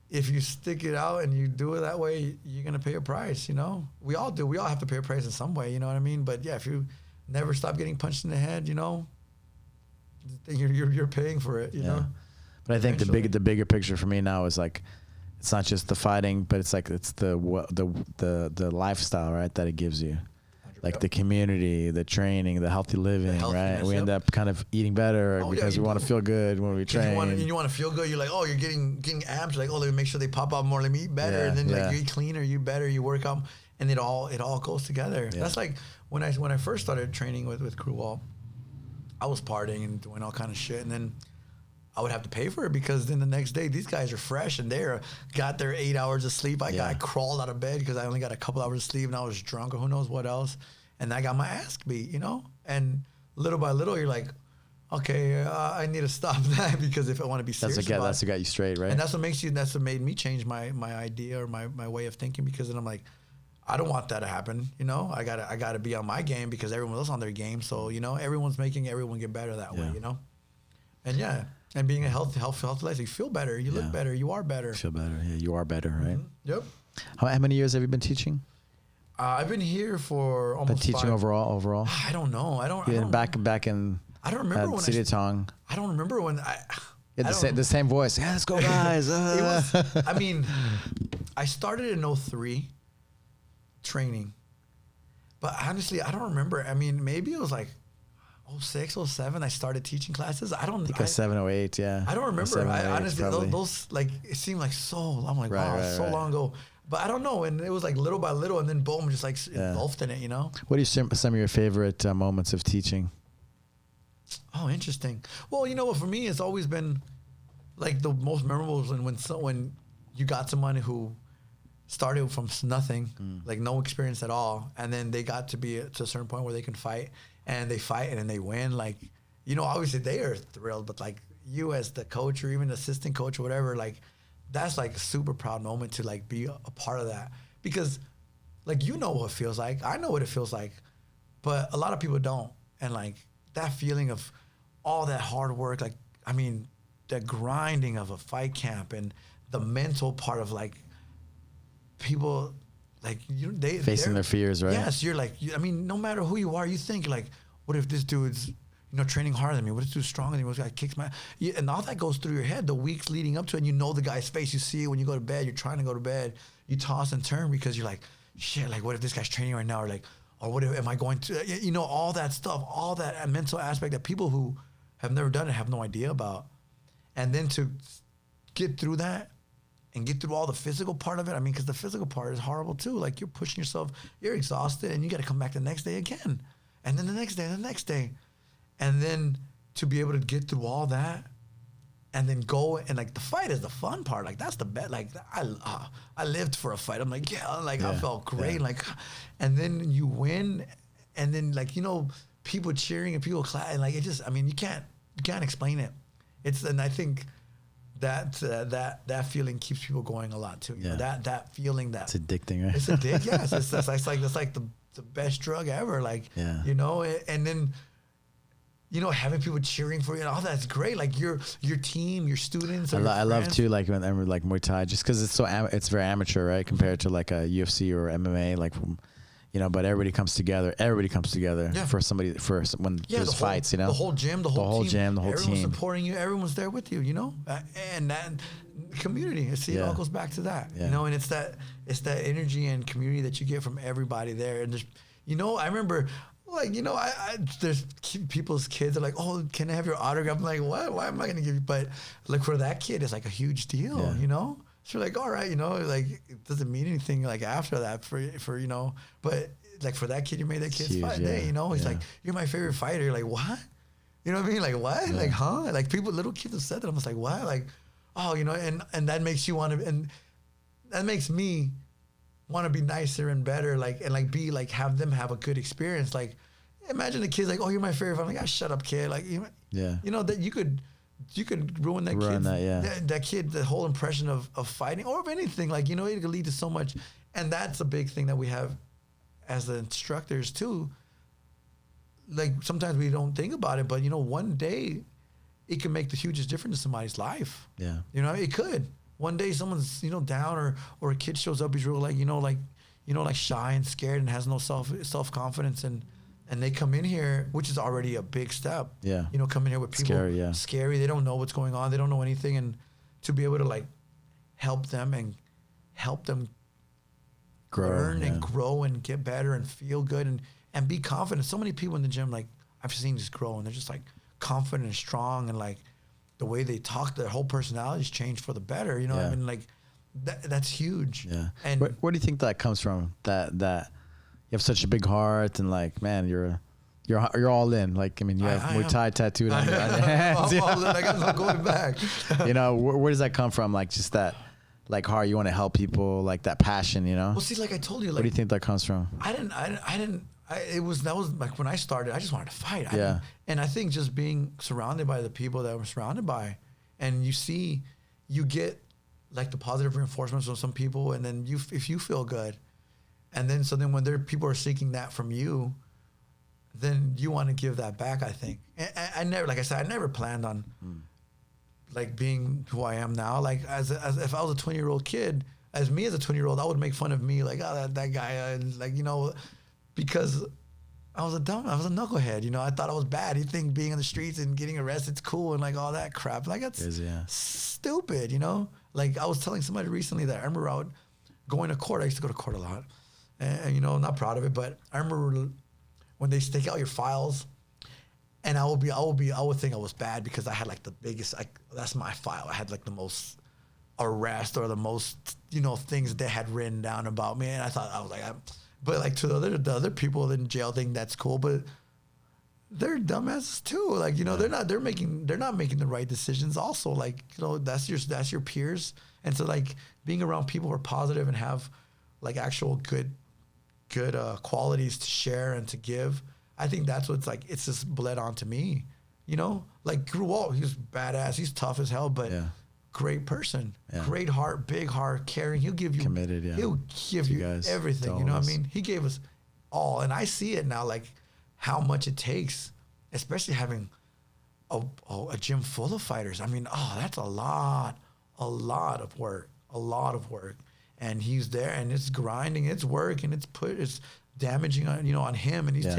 if you stick it out and you do it that way, you're gonna pay a price. You know, we all do. We all have to pay a price in some way. You know what I mean? But yeah, if you never stop getting punched in the head, you know, you're paying for it. You know. But I think the bigger picture for me now is like, it's not just the fighting, but it's like the lifestyle, right, that it gives you. Like the community, the training, the healthy living, right? We end up kind of eating better because we want to feel good when we train. You want to feel good. You're like, oh, you're getting abs. Like, oh, let me make sure they pop out more. Let me eat better. And then like you eat cleaner, you better, you work out, and it all goes together. Yeah. That's like when I first started training with Crew Wall, I was partying and doing all kind of shit, and then I would have to pay for it because then the next day these guys are fresh and got their 8 hours of sleep. I crawled out of bed because I only got a couple hours of sleep and I was drunk or who knows what else. And I got my ass beat, you know? And little by little, you're like, okay, I need to stop that because if I want to be serious that's what got you straight, right? And that's what made me change my idea or my way of thinking, because then I'm like, I don't want that to happen, you know? I gotta be on my game because everyone else on their game. So, you know, everyone's making everyone get better that way, you know? And and being a healthy life, you feel better, you look better, you are better. Feel better, you are better, right? Mm-hmm. Yep. How many years have you been teaching? I've been here for almost. Been teaching 5. overall. I don't know. I don't. Back in. I don't remember when City of Tong. I don't remember when I. The same voice. Yeah, let's go, guys. I mean, I started in 03 training, but honestly, I don't remember. I mean, maybe it was like 06, 07. I started teaching classes. I don't. I think 07, 08. Yeah. I don't remember. 07, 08, honestly, those like it seemed like so. I'm like, wow, so long ago. But I don't know, and it was like little by little, and then boom, just like engulfed in it, you know? What are some of your favorite moments of teaching? Oh, interesting. Well, you know what, for me, it's always been like the most memorable is when you got someone who started from nothing, like no experience at all, and then they got to be to a certain point where they can fight, and they fight, and then they win. Like, you know, obviously they are thrilled, but like you as the coach or even assistant coach or whatever, like, that's like a super proud moment to like be a part of that, because like, you know what it feels like. I know what it feels like, but a lot of people don't. And like that feeling of all that hard work, like, I mean, the grinding of a fight camp and the mental part of like people, like they facing their fears, right? Yes. You're like, I mean, no matter who you are, you think like, what if this dude's, you know, training harder than me? What if this dude's stronger than me? What if this guy kicks my... and all that goes through your head the weeks leading up to it, and you know the guy's face. You see it when you go to bed. You're trying to go to bed. You toss and turn because you're like, shit, like, what if this guy's training right now? Or what if, am I going to... You know, all that stuff, all that mental aspect that people who have never done it have no idea about. And then to get through that and get through all the physical part of it, I mean, because the physical part is horrible too. Like, you're pushing yourself, you're exhausted, and you got to come back the next day again. And then the next day, and the next day. And then to be able to get through all that and then go and like the fight is the fun part. Like that's the best. Like I lived for a fight. I'm like, I felt great. Like, and then you win and then like, you know, people cheering and people clapping. Like it just, I mean, you can't explain it. And I think that feeling keeps people going a lot too. You know, that feeling that. It's addicting, right? It's addicting. Yes. It's like the best drug ever. Like, you know, and then, you know, having people cheering for you and all that's great. Like your team, your students. I love too, like when like Muay Thai, just because it's it's very amateur, right, compared to like a UFC or MMA, like, you know. But everybody comes together. For when there's fights, you know. The whole gym, the whole team, everyone's team supporting you. Everyone's there with you, you know. And that community. See, it all goes back to that, you know. And it's that energy and community that you get from everybody there. And there's, you know, I remember. Like, you know, there's people's kids are like, oh, can I have your autograph? I'm like, what? Why am I going to give you? But like for that kid, it's like a huge deal, you know? So like, all right, you know, like it doesn't mean anything like after that for you know, but like for that kid, you made that kid's fight day, you know? He's like, you're my favorite fighter. You're like, what? You know what I mean? Like, what? Like, huh? Like little kids have said that. I'm just like, what? Like, oh, you know, and that makes you want to, and that makes me want to be nicer and better, like, and like be like, have them have a good experience. Like, imagine the kids like, oh, you're my favorite. I'm like, shut up, kid. Like, you know, that you could you could ruin that that kid, the whole impression of fighting or of anything. Like, you know, it could lead to so much. And that's a big thing that we have as the instructors too. Like sometimes we don't think about it, but you know, one day it can make the hugest difference in somebody's life. Yeah. You know, it could. One day someone's, you know, down or a kid shows up, he's real like shy and scared and has no self-confidence and they come in here, which is already a big step. Yeah. You know, come in here with people scary. They don't know what's going on. They don't know anything. And to be able to like help them learn and grow and get better and feel good and be confident. So many people in the gym, like I've seen just grow and they're just like confident and strong and like the way they talk, their whole personalities change for the better. You know what I mean? Like that's huge. Yeah. And where do you think that comes from? That you have such a big heart and like, man, you're all in. Like, I mean, you have Muay Thai tattooed on your hands. Like, I'm not going back. You know, where does that come from? Like just that, like heart, you want to help people, like that passion, you know? Well, see, like I told you, like, where do you think that comes from? That was like when I started, I just wanted to fight. And I think just being surrounded by the people that I'm surrounded by, and you get like the positive reinforcements from some people, and then if you feel good, and then when people are seeking that from you, then you want to give that back. I think. And I never, like I said, I never planned on like being who I am now. Like as if I was a 20-year-old kid, as a 20-year-old, I would make fun of me, like, oh, that guy, like, you know, because I was a knucklehead, you know. I thought I was bad. You think being in the streets and getting arrested is cool and like all that crap. Like that's stupid, you know. Like I was telling somebody recently that I remember out going to court. I used to go to court a lot, and you know, I'm not proud of it, but I remember when they stake out your files, and I would think I was bad because I had like the biggest, like that's my file. I had like the most arrest or the most, you know, things that they had written down about me, and I thought I was like, but like to the other people in jail think that's cool, but they're dumbasses too. Like, you know, they're not making the right decisions. Also, like, you know, that's your peers, and so like being around people who are positive and have like actual good qualities to share and to give. I think that's what's like, it's just bled onto me, you know, like grew up, he's badass, he's tough as hell, but great person, great heart, big heart, caring. He'll give you committed. He'll give you everything. You know what I mean? He gave us all, and I see it now, like how much it takes, especially having a gym full of fighters. I mean, that's a lot of work, and he's there, and it's grinding, it's work, and it's damaging on, you know, on him, and he's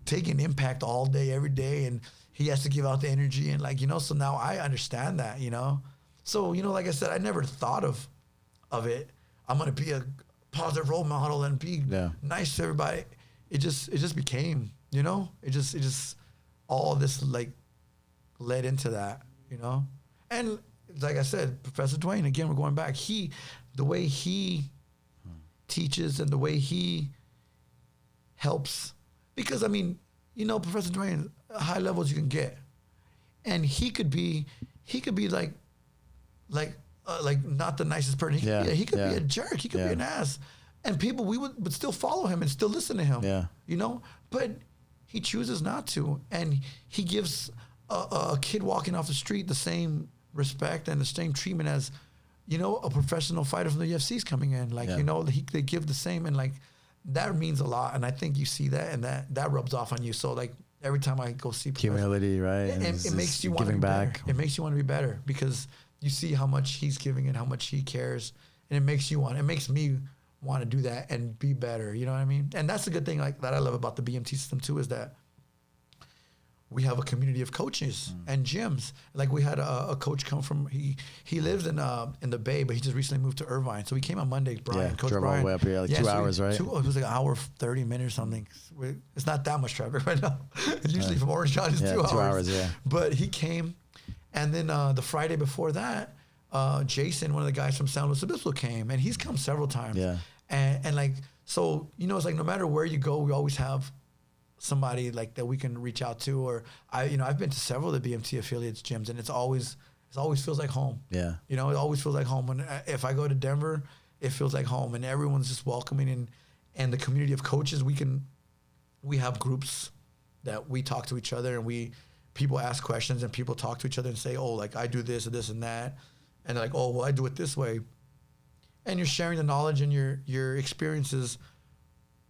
taking impact all day, every day, and he has to give out the energy, and like, you know, so now I understand that, you know. So, you know, like I said, I never thought of it. I'm gonna be a positive role model and be nice to everybody. It just became, you know, it just all this like led into that, you know. And like I said, Professor Dwayne, again, we're going back. The way he teaches and the way he helps, because I mean, you know, Professor Dwayne, high levels you can get, and he could be like not the nicest person. He could be a jerk. He could be an ass, and people would still follow him and still listen to him. Yeah, you know, but he chooses not to, and he gives a kid walking off the street the same respect and the same treatment as, you know, a professional fighter from the UFC's coming in. Like, you know, they give the same, and like that means a lot. And I think you see that, and that rubs off on you. So like every time I go see humility, right? It makes you want to be back. It makes you want to be better because you see how much he's giving and how much he cares, and it makes me want to do that and be better. You know what I mean? And that's the good thing, like that I love about the BMT system too, is that we have a community of coaches and gyms. Like we had a coach come from, he lives in the Bay, but he just recently moved to Irvine. So he came on Monday, Brian, Coach drove Brian. all the way up here, like 2 hours, right? It was like an hour, 30 minutes or something. It's not that much traffic right now. Usually from Orange County it's 2 hours. 2 hours, yeah. But he came, and then the Friday before that, Jason, one of the guys from San Luis Obispo, came, and he's come several times. Yeah. And like, so, you know, it's like no matter where you go, we always have somebody like that we can reach out to. Or I've been to several of the BMT affiliates gyms, and it always feels like home. Yeah. You know, it always feels like home. When if I go to Denver, it feels like home, and everyone's just welcoming, and the community of coaches, we have groups that we talk to each other, and we people ask questions and people talk to each other and say, oh, like I do this and this and that. And they're like, oh, well, I do it this way. And you're sharing the knowledge and your experiences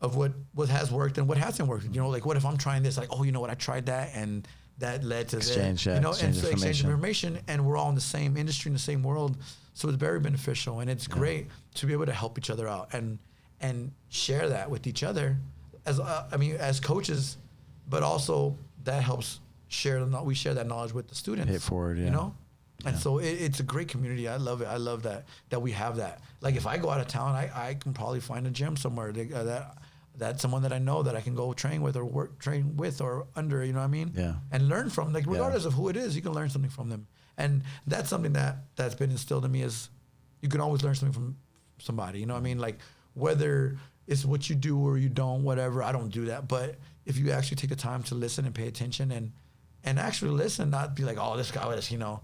of what has worked and what hasn't worked. You know, like what if I'm trying this? Like, oh, you know what? I tried that and that led to exchange, that. You know, exchange and so information. exchange information, and we're all in the same industry, in the same world. So it's very beneficial, and it's great to be able to help each other out and share that with each other as coaches, but also that helps we share that knowledge with the students. Pay it forward, you know? And so it's a great community. I love it. I love that we have that. Like if I go out of town, I can probably find a gym somewhere that's someone that I know that I can go train with or train with or under, you know what I mean? Yeah. And learn from, like regardless of who it is, you can learn something from them. And that's something that's been instilled in me is you can always learn something from somebody, you know what I mean? Like whether it's what you do or you don't, whatever, I don't do that. But if you actually take the time to listen and pay attention and actually listen, not be like, oh, this guy is, you know,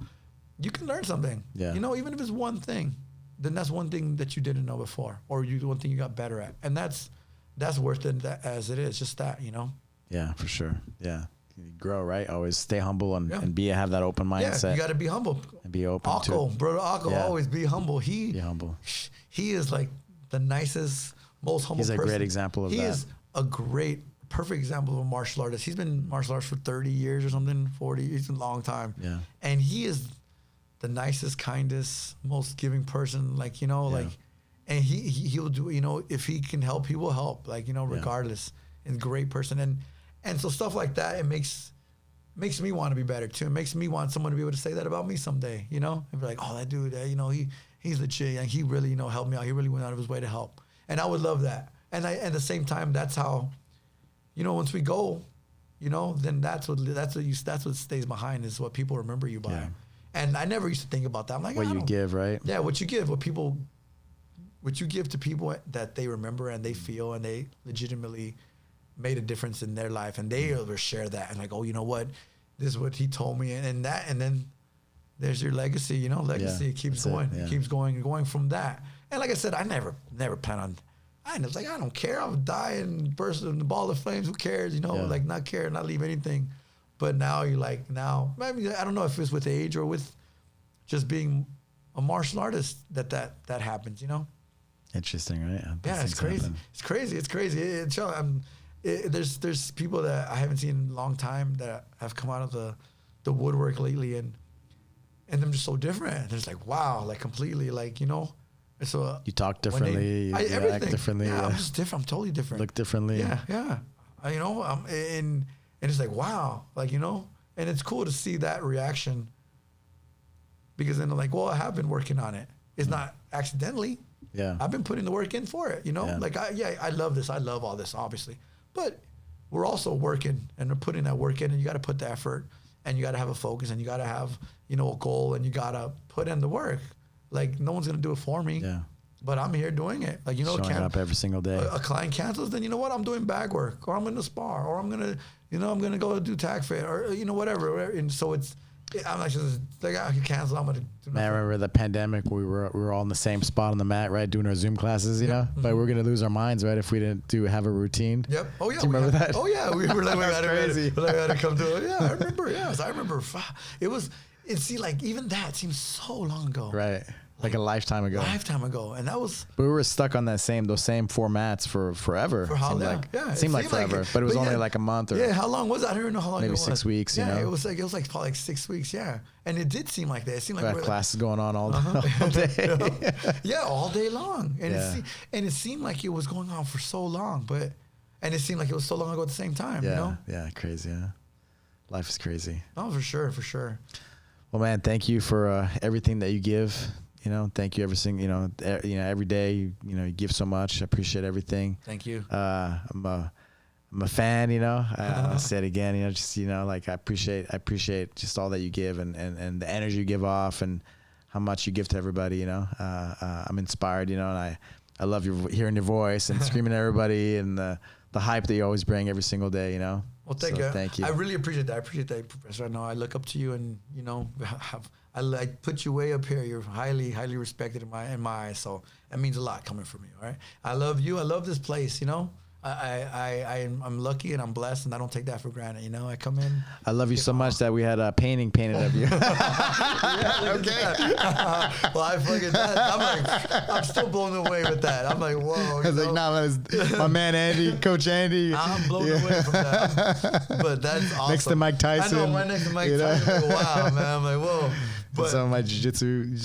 you can learn something. Yeah. You know, even if it's one thing, then that's one thing that you didn't know before, or one thing you got better at. And that's worth it as it is, just that, you know? Yeah, for sure. Yeah. You grow, right? Always stay humble and have that open mindset. Yeah, you got to be humble. And be open Akko, brother Akko, always be humble. Be humble. He is like the nicest, most humble person. He's a great example of that. He is a perfect example of a martial artist. He's been martial arts for 30 years or something, 40. It's a long time. Yeah. And he is the nicest, kindest, most giving person. Like, you know, like, and he'll do, you know, if he can help, he will help. Like, you know, regardless. And a great person. And so stuff like that, it makes me want to be better too. It makes me want someone to be able to say that about me someday, you know? And be like, oh, that dude, you know, he's legit. And he really, you know, helped me out. He really went out of his way to help. And I would love that. And at the same time, that's how, you know, once we go, you know, then that's what stays behind is what people remember you by. Yeah. And I never used to think about that. I'm like, what you give, right? Yeah, what you give, what you give to people that they remember and they feel and they legitimately made a difference in their life, and they ever share that and like, oh, you know what, this is what he told me, and then there's your legacy, you know, it keeps going, it keeps going from that. And like I said, I never plan on. I was like, I don't care, I'll die and burst in the ball of flames. Who cares, you know, like not care, not leave anything. But now you're like, I mean, I don't know if it's with age or with just being a martial artist that happens, you know. Interesting, right? Yeah, it's crazy. Happen. It's crazy. There's people that I haven't seen in a long time that have come out of the woodwork lately, and they're just so different. It's like, wow, like completely, like, you know. So you talk differently, you act differently. Yeah, I'm just different. I'm totally different. Look differently. Yeah. You know, and it's like, wow, like, you know, and it's cool to see that reaction, because then they're like, well, I have been working on it. It's not accidentally. Yeah, I've been putting the work in for it, you know. Yeah. Like, I love this. I love all this, obviously, but we're also working and we're putting that work in, and you got to put the effort, and you got to have a focus, and you got to have, you know, a goal, and you got to put in the work. Like, no one's gonna do it for me. Yeah, but I'm here doing it. Like, you know, showing up every single day. A client cancels, then you know what? I'm doing bag work, or I'm gonna spar, or I'm gonna go do TACFIT, or you know, whatever. And so I'm like, I can cancel. I'm gonna. Man, I remember the pandemic. We were all in the same spot on the mat, right, doing our Zoom classes. You know, mm-hmm. But we're gonna lose our minds, right, if we didn't have a routine. Yep. Oh yeah. Do you remember that? Oh yeah. We were like, we had to come to it. Yeah, I remember. Yes, I remember. It was. Like, even that seems so long ago. Right. Like a lifetime ago. And that was. But we were stuck on those same formats for forever. For how long? It seemed like forever, but it was only like a month or. Yeah. How long was that? I don't even know how long. Maybe 6 weeks. Yeah. You know? It was probably like 6 weeks. Yeah. And it did seem like that. It seemed like we had classes going on all day. Yeah, all day long. And it seemed like it was going on for so long, and it seemed like it was so long ago at the same time. Yeah. You know? Yeah. Crazy. Yeah. Life is crazy. Oh, for sure. For sure. Well, man, thank you for everything that you give. You know, thank you every day. You give so much. I appreciate everything. Thank you. I'm a fan. You know, I'll say it again. You know, just like I appreciate just all that you give and the energy you give off and how much you give to everybody. You know, I'm inspired. You know, and I love hearing your voice and screaming at everybody and the hype that you always bring every single day. You know. Well, thank you. I really appreciate that. I appreciate that, Professor. I know I look up to you, and I put you way up here. You're highly, highly respected in my eyes. So that means a lot coming from you. All right. I love you. I love this place. You know. I'm lucky and I'm blessed, and I don't take that for granted. You know, I come in. I love you so much that we had a painting painted of you. Okay. Well, I fucking. I'm still blown away with that. I'm like, whoa. I was like, nah, my man Andy, Coach Andy. I'm blown away from that. But that's awesome. Next to Mike Tyson. I know, right next to Mike Tyson. Like, wow, man. I'm like, whoa. But some of my jiu-jitsu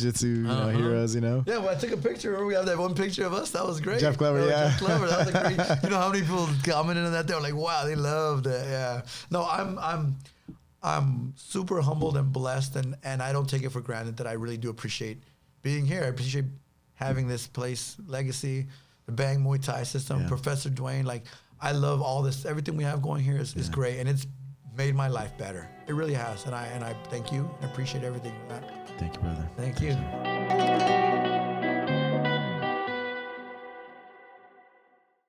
heroes, you know. Yeah, well, I took a picture. We have that one picture of us. That was great. Jeff Clever, yeah. Jeff Clever. That was like great. You know how many people commented on that? They were like, "Wow, they loved it." Yeah. No, I'm super humbled and blessed, and I don't take it for granted that I really do appreciate being here. I appreciate having this place, legacy, the Bang Muay Thai system, Professor Dwayne. Like, I love all this. Everything we have going here is great, and it's made my life better. It really has, and I thank you and appreciate everything. Thank you, brother. Thank you.